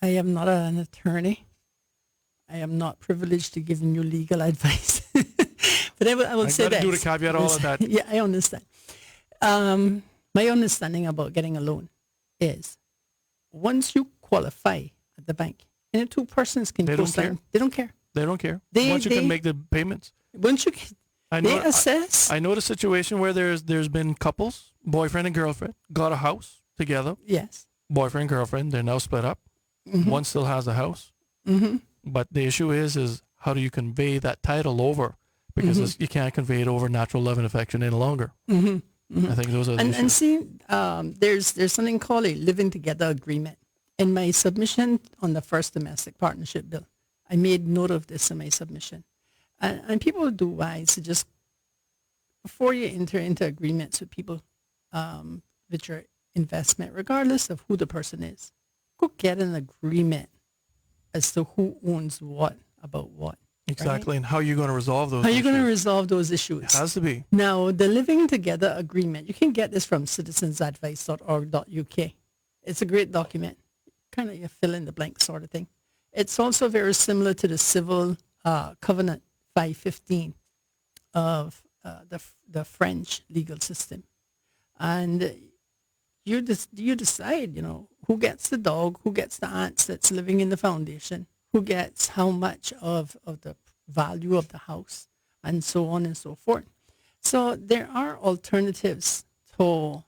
I am not an attorney. I am not privileged to giving you legal advice. But I will say that. I got to do the caveat all of that. Yeah, I understand. My understanding about getting a loan is once you qualify at the bank, and the two persons can co-sign, they don't care. They don't care. Once you can make the payments. Once you can, they assess. I know the situation where there's been couples, boyfriend and girlfriend, got a house together. Yes. Boyfriend, girlfriend, they're now split up. Mm-hmm. One still has a house. Mm-hmm. But the issue is how do you convey that title over? Because you can't convey it over natural love and affection any longer. Mm-hmm. Mm-hmm. I think those are the issues. And see, there's something called a living together agreement. In my submission on the first domestic partnership bill, I made note of this in my submission. And people do wise to just, before you enter into agreements with people with your investment, regardless of who the person is, go get an agreement as to who owns what about what. Exactly, right? And how are you going to resolve those issues? How are you going to resolve those issues? It has to be. Now, the living together agreement, you can get this from citizensadvice.org.uk. It's a great document. Kind of you fill in the blank sort of thing. It's also very similar to the civil covenant 515 of the French legal system. And you decide, who gets the dog, who gets the ants that's living in the foundation, who gets how much of the value of the house, and so on and so forth. So there are alternatives for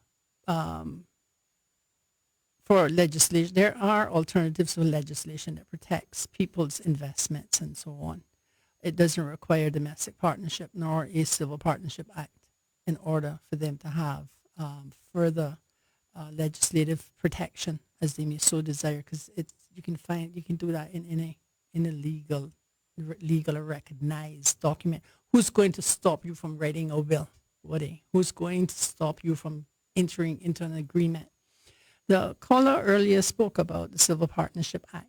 legislation. There are alternatives for legislation that protects people's investments and so on. It doesn't require domestic partnership nor a civil partnership act in order for them to have further legislative protection as they may so desire, because you can do that in a legal or recognized document. Who's going to stop you from writing a will, Woody? Who's going to stop you from entering into an agreement? The caller earlier spoke about the Civil Partnership Act.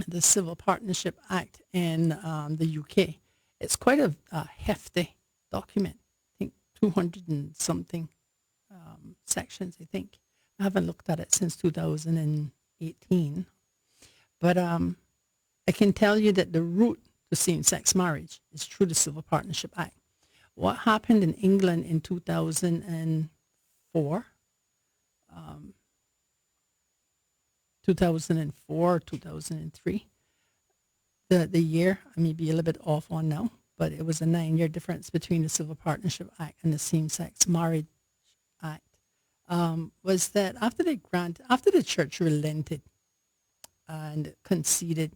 The Civil Partnership Act in the UK. It's quite a hefty document. I think 200 and something sections, I think. I haven't looked at it since 2018. But I can tell you that the route to same-sex marriage is through the Civil Partnership Act. What happened in England in 2004, 2003, the year, I may be a little bit off on now, but it was a 9-year difference between the Civil Partnership Act and the Same-Sex Marriage Act, was that after the church relented and conceded,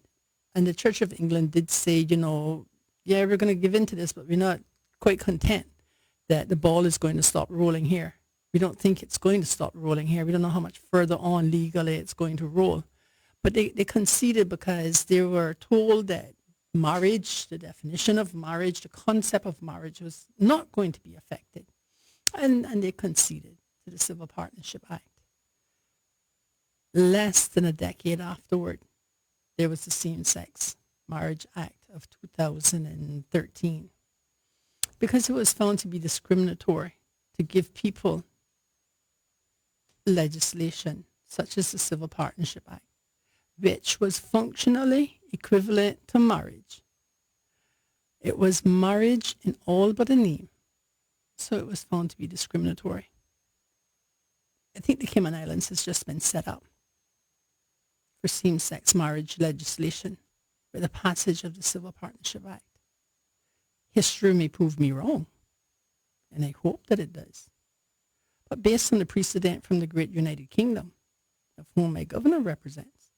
and the Church of England did say, yeah, we're going to give in to this, but we're not quite content that the ball is going to stop rolling here. We don't think it's going to stop rolling here. We don't know how much further on legally it's going to roll. But they conceded because they were told that marriage, the definition of marriage, the concept of marriage was not going to be affected. And they conceded to the Civil Partnership Act. Less than a decade afterward, there was the Same-Sex Marriage Act of 2013, because it was found to be discriminatory to give people legislation such as the Civil Partnership Act, which was functionally equivalent to marriage. It was marriage in all but a name, so it was found to be discriminatory. I think the Cayman Islands has just been set up for same-sex marriage legislation with the passage of the Civil Partnership Act. History may prove me wrong, and I hope that it does. But based on the precedent from the Great United Kingdom, of whom my governor represents,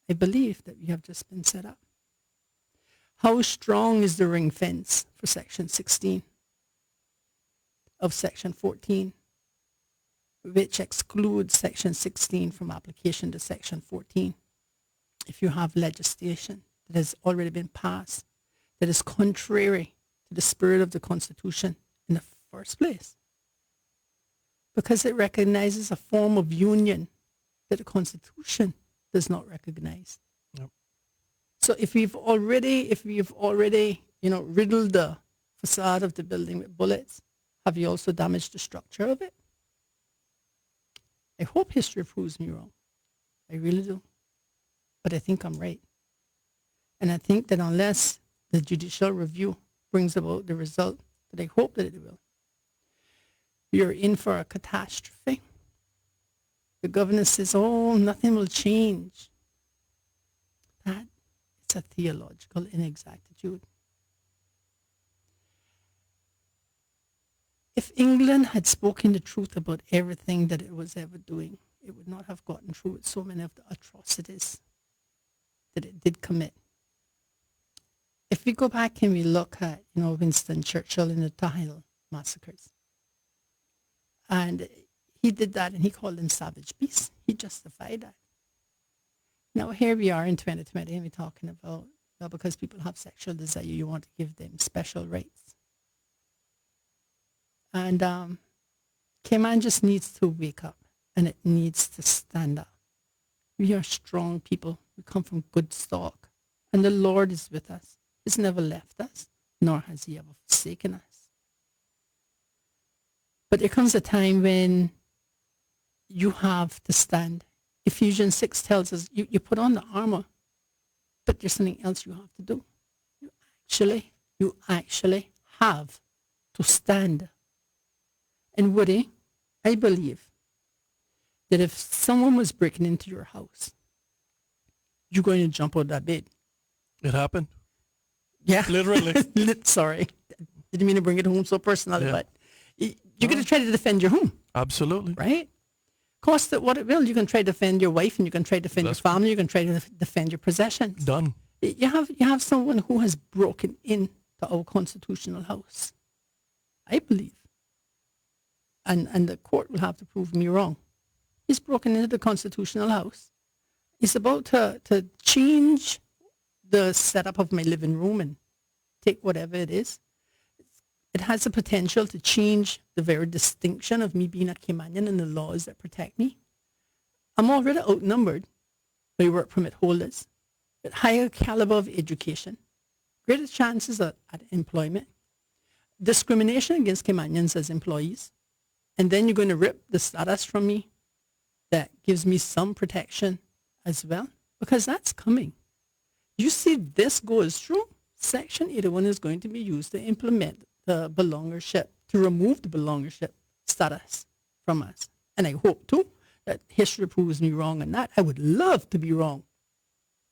I believe that we have just been set up. How strong is the ring fence for Section 16 of Section 14, which excludes Section 16 from application to Section 14? If you have legislation that has already been passed that is contrary to the spirit of the Constitution in the first place, because it recognizes a form of union that the Constitution does not recognize. Yep. So if we've already, riddled the facade of the building with bullets, have you also damaged the structure of it? I hope history proves me wrong. I really do. But I think I'm right. And I think that unless the judicial review brings about the result that I hope that it will, you're in for a catastrophe. The governor says, oh, nothing will change. That is a theological inexactitude. If England had spoken the truth about everything that it was ever doing, it would not have gotten through with so many of the atrocities that it did commit. If we go back and we look at, Winston Churchill in the Tahil massacres, and he did that and he called them savage beasts. He justified that. Now here we are in 2020 and we're talking about, because people have sexual desire, you want to give them special rights. And Cayman just needs to wake up, and it needs to stand up. We are strong people. We come from good stock. And the Lord is with us. He's never left us, nor has he ever forsaken us. But there comes a time when you have to stand. Ephesians 6 tells us you put on the armor, but there's something else you have to do. You actually have to stand. And Woody, I believe that if someone was breaking into your house, you're going to jump out of that bed. It happened. Yeah. Literally. Sorry. Didn't mean to bring it home so personally, but you're going to try to defend your home. Absolutely. Right? Cost it what it will. You can try to defend your wife, and you can try to defend your family. You can try to defend your possessions. Done. You have someone who has broken into our constitutional house, I believe. And the court will have to prove me wrong. He's broken into the constitutional house. He's about to change the setup of my living room and take whatever it is. It has the potential to change the very distinction of me being a Caymanian and the laws that protect me. I'm already outnumbered by work permit holders with higher caliber of education, greater chances at employment, discrimination against Caymanians as employees, And then you're going to rip the status from me that gives me some protection as well, because that's coming. You see this goes through, Section 81 is going to be used to implement the belongership, to remove the belongership status from us. And I hope, too, that history proves me wrong on that. I would love to be wrong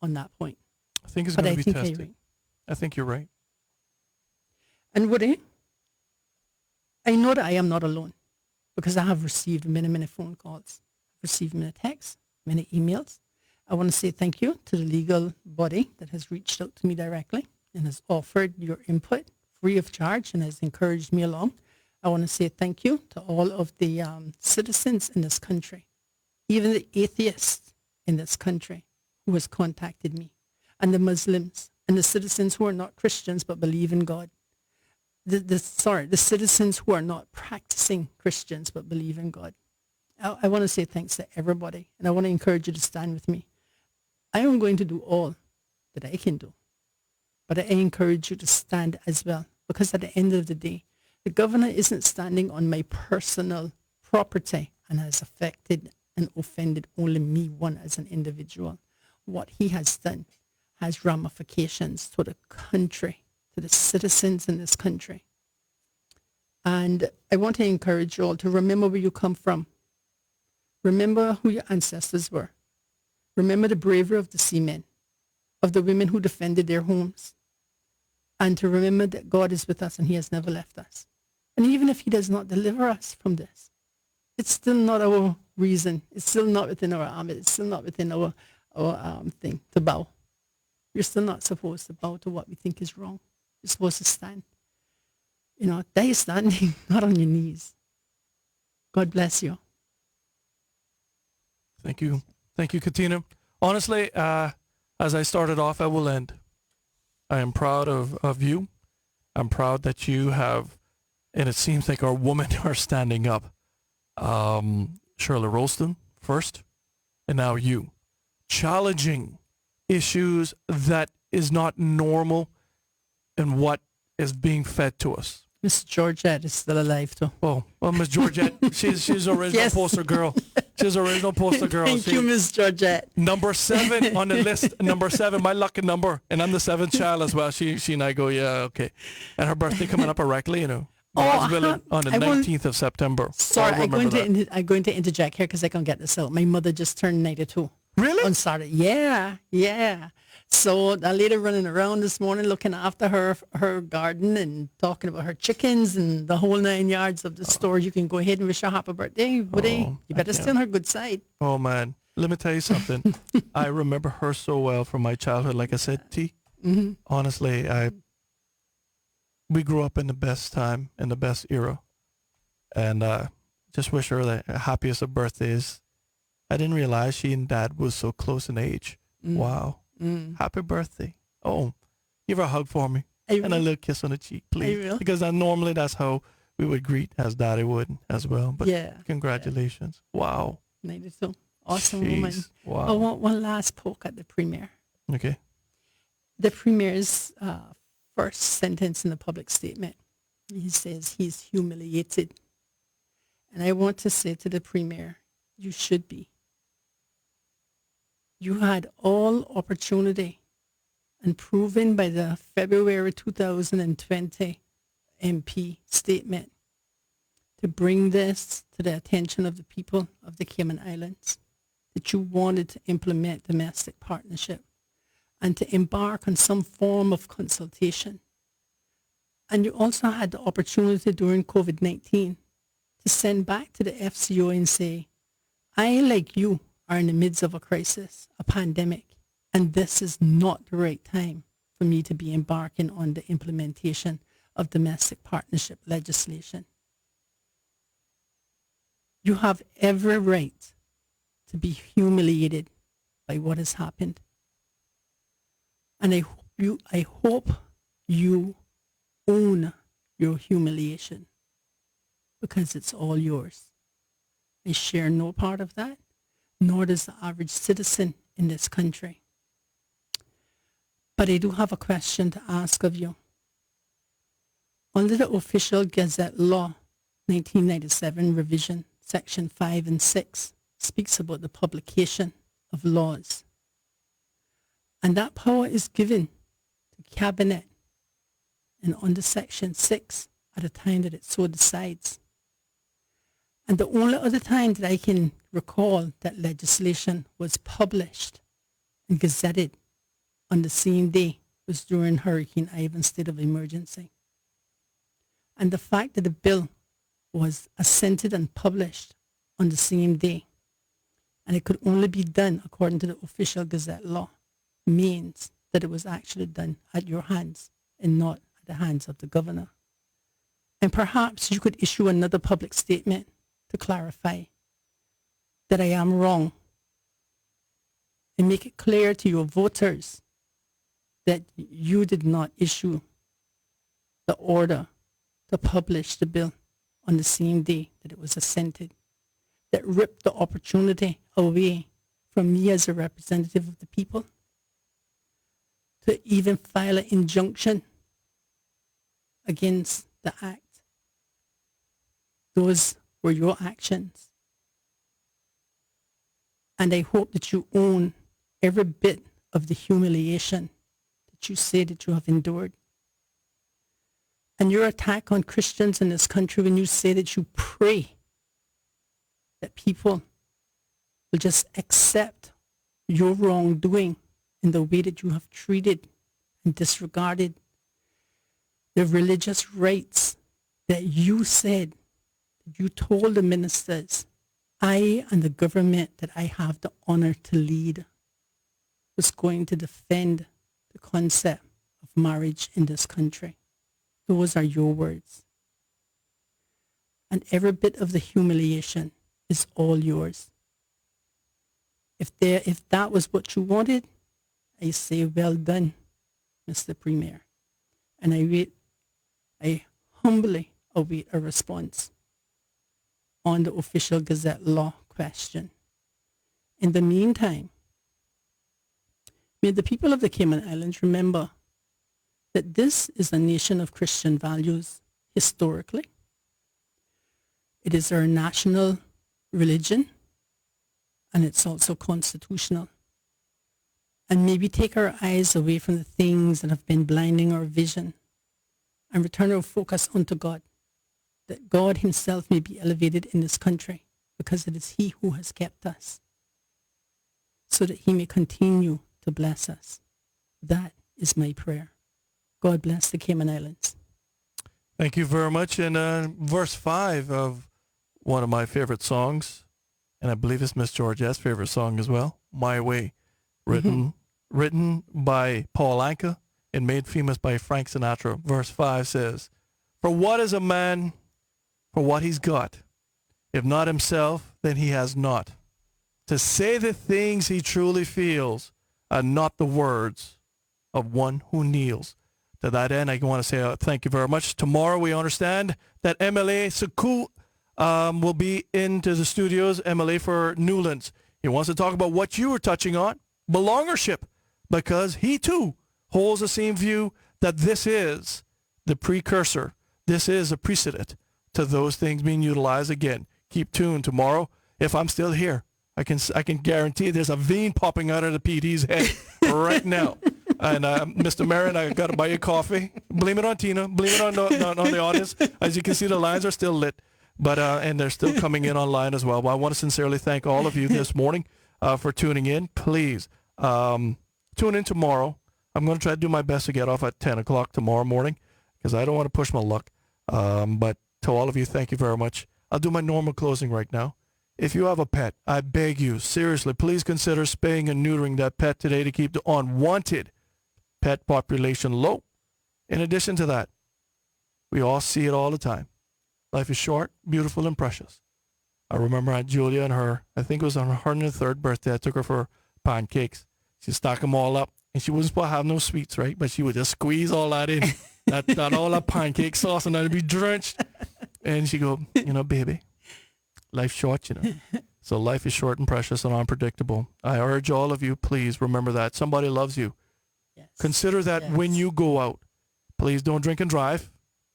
on that point. I think it's going to be tested. I think you're right. And Woody, I know that I am not alone because I have received many, many phone calls, received many texts, many emails. I want to say thank you to the legal body that has reached out to me directly and has offered your input free of charge and has encouraged me along. I want to say thank you to all of the citizens in this country, even the atheists in this country who has contacted me, and the Muslims, and the citizens who are not Christians but believe in God. The citizens who are not practicing Christians but believe in God. I want to say thanks to everybody, and I want to encourage you to stand with me. I am going to do all that I can do, but I encourage you to stand as well, because at the end of the day, the governor isn't standing on my personal property and has affected and offended only me, one as an individual. What he has done has ramifications to the country, to the citizens in this country. And I want to encourage you all to remember where you come from. Remember who your ancestors were. Remember the bravery of the seamen, of the women who defended their homes. And to remember that God is with us and he has never left us. And even if he does not deliver us from this, it's still not our reason. It's still not within our ambit. It's still not within our thing to bow. You're still not supposed to bow to what we think is wrong. You're supposed to stand. Die standing, not on your knees. God bless you. Thank you. Thank you, Kattina. Honestly, as I started off, I will end. I am proud of you. I'm proud that you have, and it seems like our women are standing up. Shirley Rolston first, and now you. Challenging issues that is not normal and what is being fed to us. Miss Georgette is still alive too. Oh, well, Miss Georgette, she's original Yes. poster girl. She's original poster girl. Thank you, Miss Georgette. Number 7 on the list. Number 7, my lucky number, and I'm the 7th child as well. She and I go, yeah, okay. And her birthday coming up directly, God's willing, on the 19th of September. Sorry, I'm going to interject here because I can get this out. My mother just turned 92. Really? On Saturday. Yeah. So that lady running around this morning looking after her garden and talking about her chickens and the whole 9 yards of the store. You can go ahead and wish her happy birthday, Woody. You better stay on her good side. Oh, man. Let me tell you something. I remember her so well from my childhood. Like I said, T, honestly, we grew up in the best time, in the best era. And just wish her the happiest of birthdays. I didn't realize she and Dad was so close in age. Wow. Happy birthday. Oh, give her a hug for me. And a little kiss on the cheek, please. Because normally that's how we would greet, as Daddy would as well. But congratulations. Yeah. Wow. 92. Awesome Jeez. woman. Wow. I want one last poke at the Premier. Okay. The Premier's first sentence in the public statement, he says he's humiliated. And I want to say to the Premier, you should be. You had all opportunity and proven by the February 2020 MP statement to bring this to the attention of the people of the Cayman Islands, that you wanted to implement domestic partnership and to embark on some form of consultation. And you also had the opportunity during COVID-19 to send back to the FCO and say, I, like you, are in the midst of a crisis, a pandemic, and this is not the right time for me to be embarking on the implementation of domestic partnership legislation. You have every right to be humiliated by what has happened. And I hope you own your humiliation, because it's all yours. I share no part of that, nor does the average citizen in this country. But I do have a question to ask of you. Under the official Gazette law 1997 revision, section 5 and 6, speaks about the publication of laws. And that power is given to cabinet and under section 6 at a time that it so decides. And the only other time that I can recall that legislation was published and gazetted on the same day was during Hurricane Ivan's state of emergency. And the fact that the bill was assented and published on the same day, and it could only be done according to the official Gazette law, means that it was actually done at your hands and not at the hands of the governor. And perhaps you could issue another public statement to clarify that I am wrong and make it clear to your voters that you did not issue the order to publish the bill on the same day that it was assented, that ripped the opportunity away from me as a representative of the people to even file an injunction against the act. Those were your actions. And I hope that you own every bit of the humiliation that you say that you have endured. And your attack on Christians in this country when you say that you pray that people will just accept your wrongdoing in the way that you have treated and disregarded the religious rights that you said, that you told the ministers, I and the government that I have the honor to lead was going to defend the concept of marriage in this country. Those are your words. And every bit of the humiliation is all yours. If that was what you wanted, I say, well done, Mr. Premier. And I humbly await a response on the official Gazette law question. In the meantime, may the people of the Cayman Islands remember that this is a nation of Christian values historically. It is our national religion, and it's also constitutional. And maybe take our eyes away from the things that have been blinding our vision and return our focus unto God, that God himself may be elevated in this country because it is he who has kept us, so that he may continue to bless us. That is my prayer. God bless the Cayman Islands. Thank you very much. And verse 5 of one of my favorite songs, and I believe it's Miss Georgette's favorite song as well, My Way, written by Paul Anka and made famous by Frank Sinatra. Verse 5 says, for what is a man for what he's got? If not himself, then he has not. To say the things he truly feels are not the words of one who kneels. To that end, I want to say thank you very much. Tomorrow we understand that MLA Saku will be into the studios, MLA for Newlands. He wants to talk about what you were touching on, belongership, because he too holds the same view that this is the precursor. This is a precedent to those things being utilized again. Keep tuned tomorrow. If I'm still here, I can guarantee there's a vein popping out of the PD's head right now. And Mr. Martyn, I got to buy you coffee. Blame it on Tina. Blame it on the audience. As you can see, the lines are still lit, but and they're still coming in online as well. But I want to sincerely thank all of you this morning for tuning in. Please tune in tomorrow. I'm going to try to do my best to get off at 10 o'clock tomorrow morning because I don't want to push my luck. But to all of you, thank you very much. I'll do my normal closing right now. If you have a pet, I beg you, seriously, please consider spaying and neutering that pet today to keep the unwanted pet population low. In addition to that, we all see it all the time. Life is short, beautiful, and precious. I remember Aunt Julia and her, I think it was on her 103rd birthday, I took her for pancakes. She stacked them all up, and she wasn't supposed to have no sweets, right? But she would just squeeze all that in, that all that pancake sauce, and that'd be drenched. And she'd go, baby, life's short, So life is short and precious and unpredictable. I urge all of you, please remember that. Somebody loves you. Yes. Consider that when you go out. Please don't drink and drive,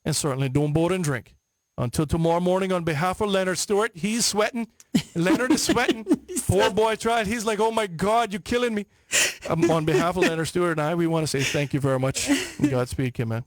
and certainly don't board and drink. Until tomorrow morning, on behalf of Leonard Stewart, he's sweating. Leonard is sweating. Poor boy tried. He's like, oh, my God, you're killing me. On behalf of Leonard Stewart and I, we want to say thank you very much. Godspeed, Kim, man.